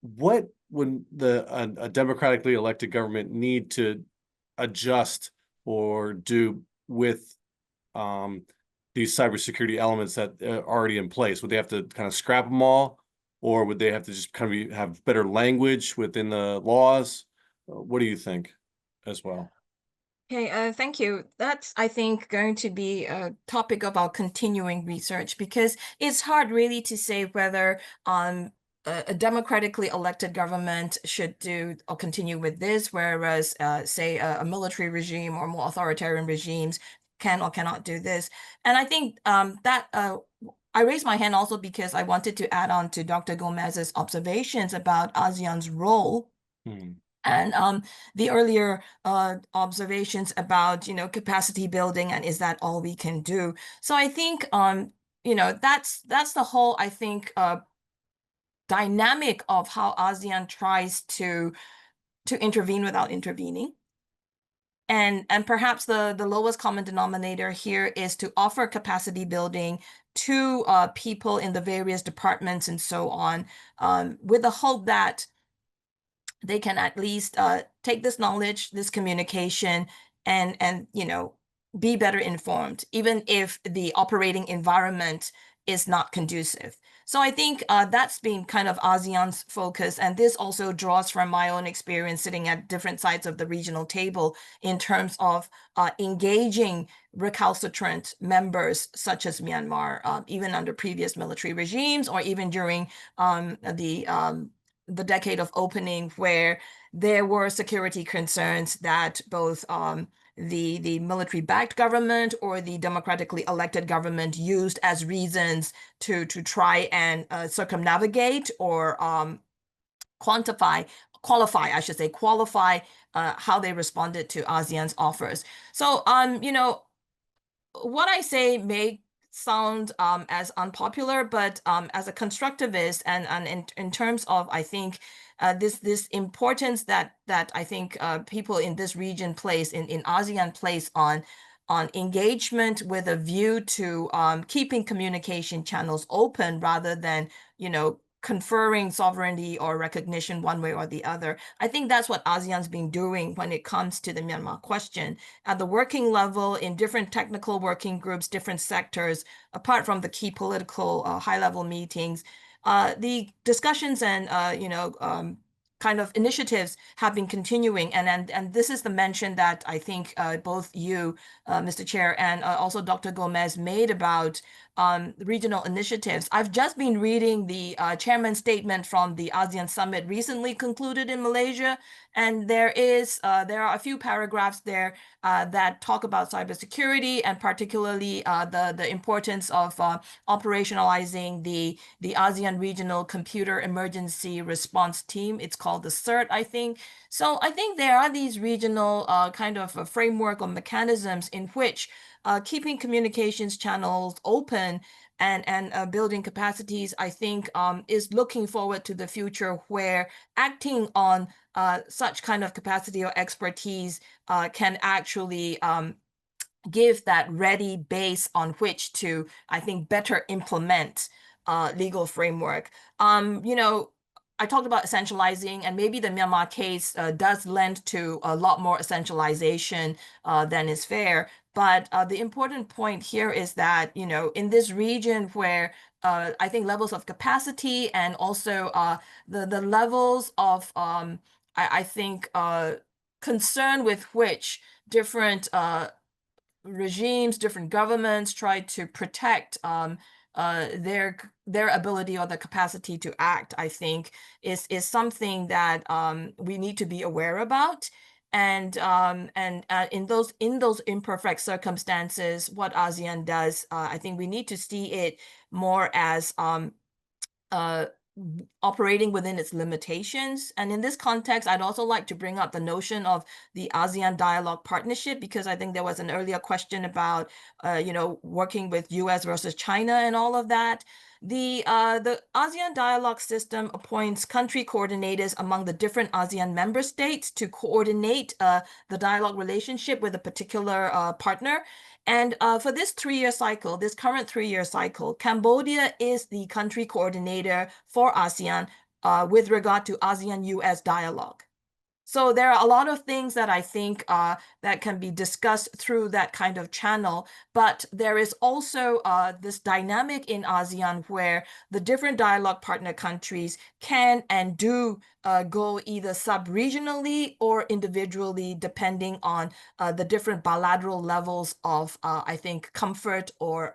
What would a democratically elected government need to adjust or do with these cybersecurity elements that are already in place? Would they have to kind of scrap them all, or would they have to just kind of have better language within the laws? What do you think as well? Okay, thank you. That's, I think, going to be a topic of our continuing research, because it's hard really to say whether a democratically elected government should do or continue with this, whereas, say, a military regime or more authoritarian regimes can or cannot do this. And I think that I raised my hand also because I wanted to add on to Dr. Gomez's observations about ASEAN's role. And the earlier observations about, capacity building and is that all we can do? So I think, that's the whole, I think, dynamic of how ASEAN tries to intervene without intervening. And perhaps the lowest common denominator here is to offer capacity building to people in the various departments and so on, with the hope that they can at least take this knowledge, this communication, and be better informed, even if the operating environment is not conducive. So I think that's been kind of ASEAN's focus, and this also draws from my own experience sitting at different sides of the regional table in terms of engaging recalcitrant members such as Myanmar, even under previous military regimes, or even during the decade of opening, where there were security concerns that both the military-backed government or the democratically elected government used as reasons to try and circumnavigate or qualify how they responded to ASEAN's offers. So, what I say may sound as unpopular, but as a constructivist and in terms of, I think, this importance that I think people in this region place in ASEAN place on engagement with a view to keeping communication channels open rather than conferring sovereignty or recognition one way or the other. I think that's what ASEAN's been doing when it comes to the Myanmar question. At the working level, in different technical working groups, different sectors, apart from the key political high-level meetings, the discussions and kind of initiatives have been continuing, and this is the mention that I think both you, Mr. Chair, and also Dr. Gomez made about regional initiatives. I've just been reading the chairman's statement from the ASEAN summit recently concluded in Malaysia, and there are a few paragraphs there that talk about cybersecurity and particularly the importance of operationalizing the ASEAN Regional Computer Emergency Response Team. It's called the CERT, I think. So I think there are these regional kind of a framework or mechanisms in which keeping communications channels open and building capacities, I think, is looking forward to the future where acting on such kind of capacity or expertise can actually give that ready base on which to, I think, better implement legal framework. I talked about essentializing, and maybe the Myanmar case does lend to a lot more essentialization than is fair. But the important point here is that, in this region where I think levels of capacity and also the levels of, I think, concern with which different regimes, different governments try to protect their ability or the capacity to act, I think, is something that we need to be aware about. And in those imperfect circumstances, what ASEAN does, I think we need to see it more as operating within its limitations. And in this context, I'd also like to bring up the notion of the ASEAN Dialogue Partnership, because I think there was an earlier question about, working with US versus China and all of that. The ASEAN Dialogue System appoints country coordinators among the different ASEAN member states to coordinate the dialogue relationship with a particular partner. And for this current 3-year cycle, Cambodia is the country coordinator for ASEAN with regard to ASEAN-US dialogue. So there are a lot of things that I think that can be discussed through that kind of channel, but there is also this dynamic in ASEAN where the different dialogue partner countries can and do go either sub-regionally or individually, depending on the different bilateral levels of, I think, comfort or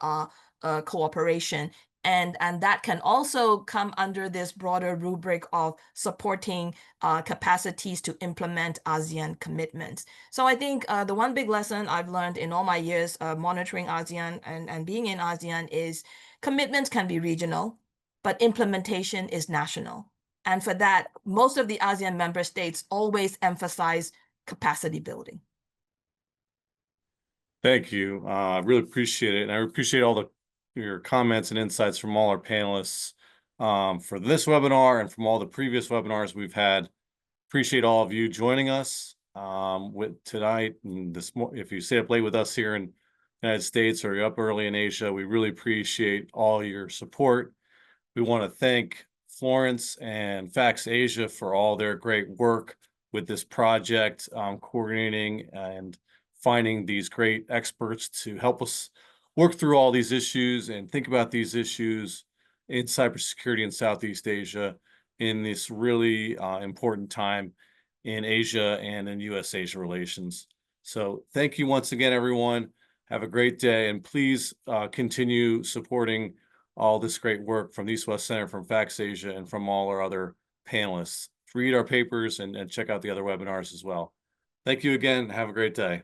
cooperation. And that can also come under this broader rubric of supporting capacities to implement ASEAN commitments. So I think the one big lesson I've learned in all my years monitoring ASEAN and being in ASEAN is commitments can be regional, but implementation is national. And for that, most of the ASEAN member states always emphasize capacity building. Thank you. I really appreciate it. And I appreciate all your comments and insights from all our panelists for this webinar and from all the previous webinars we've had. Appreciate all of you joining us with tonight and this morning. If you stay up late with us here in the United States or you're up early in Asia, we really appreciate all your support. We want to thank Florence and Fax Asia for all their great work with this project, coordinating and finding these great experts to help us work through all these issues and think about these issues in cybersecurity in Southeast Asia in this really important time in Asia and in US-Asia relations. So thank you once again, everyone. Have a great day, and please continue supporting all this great work from the East-West Center, from Fax Asia, and from all our other panelists. Read our papers and check out the other webinars as well. Thank you again. Have a great day.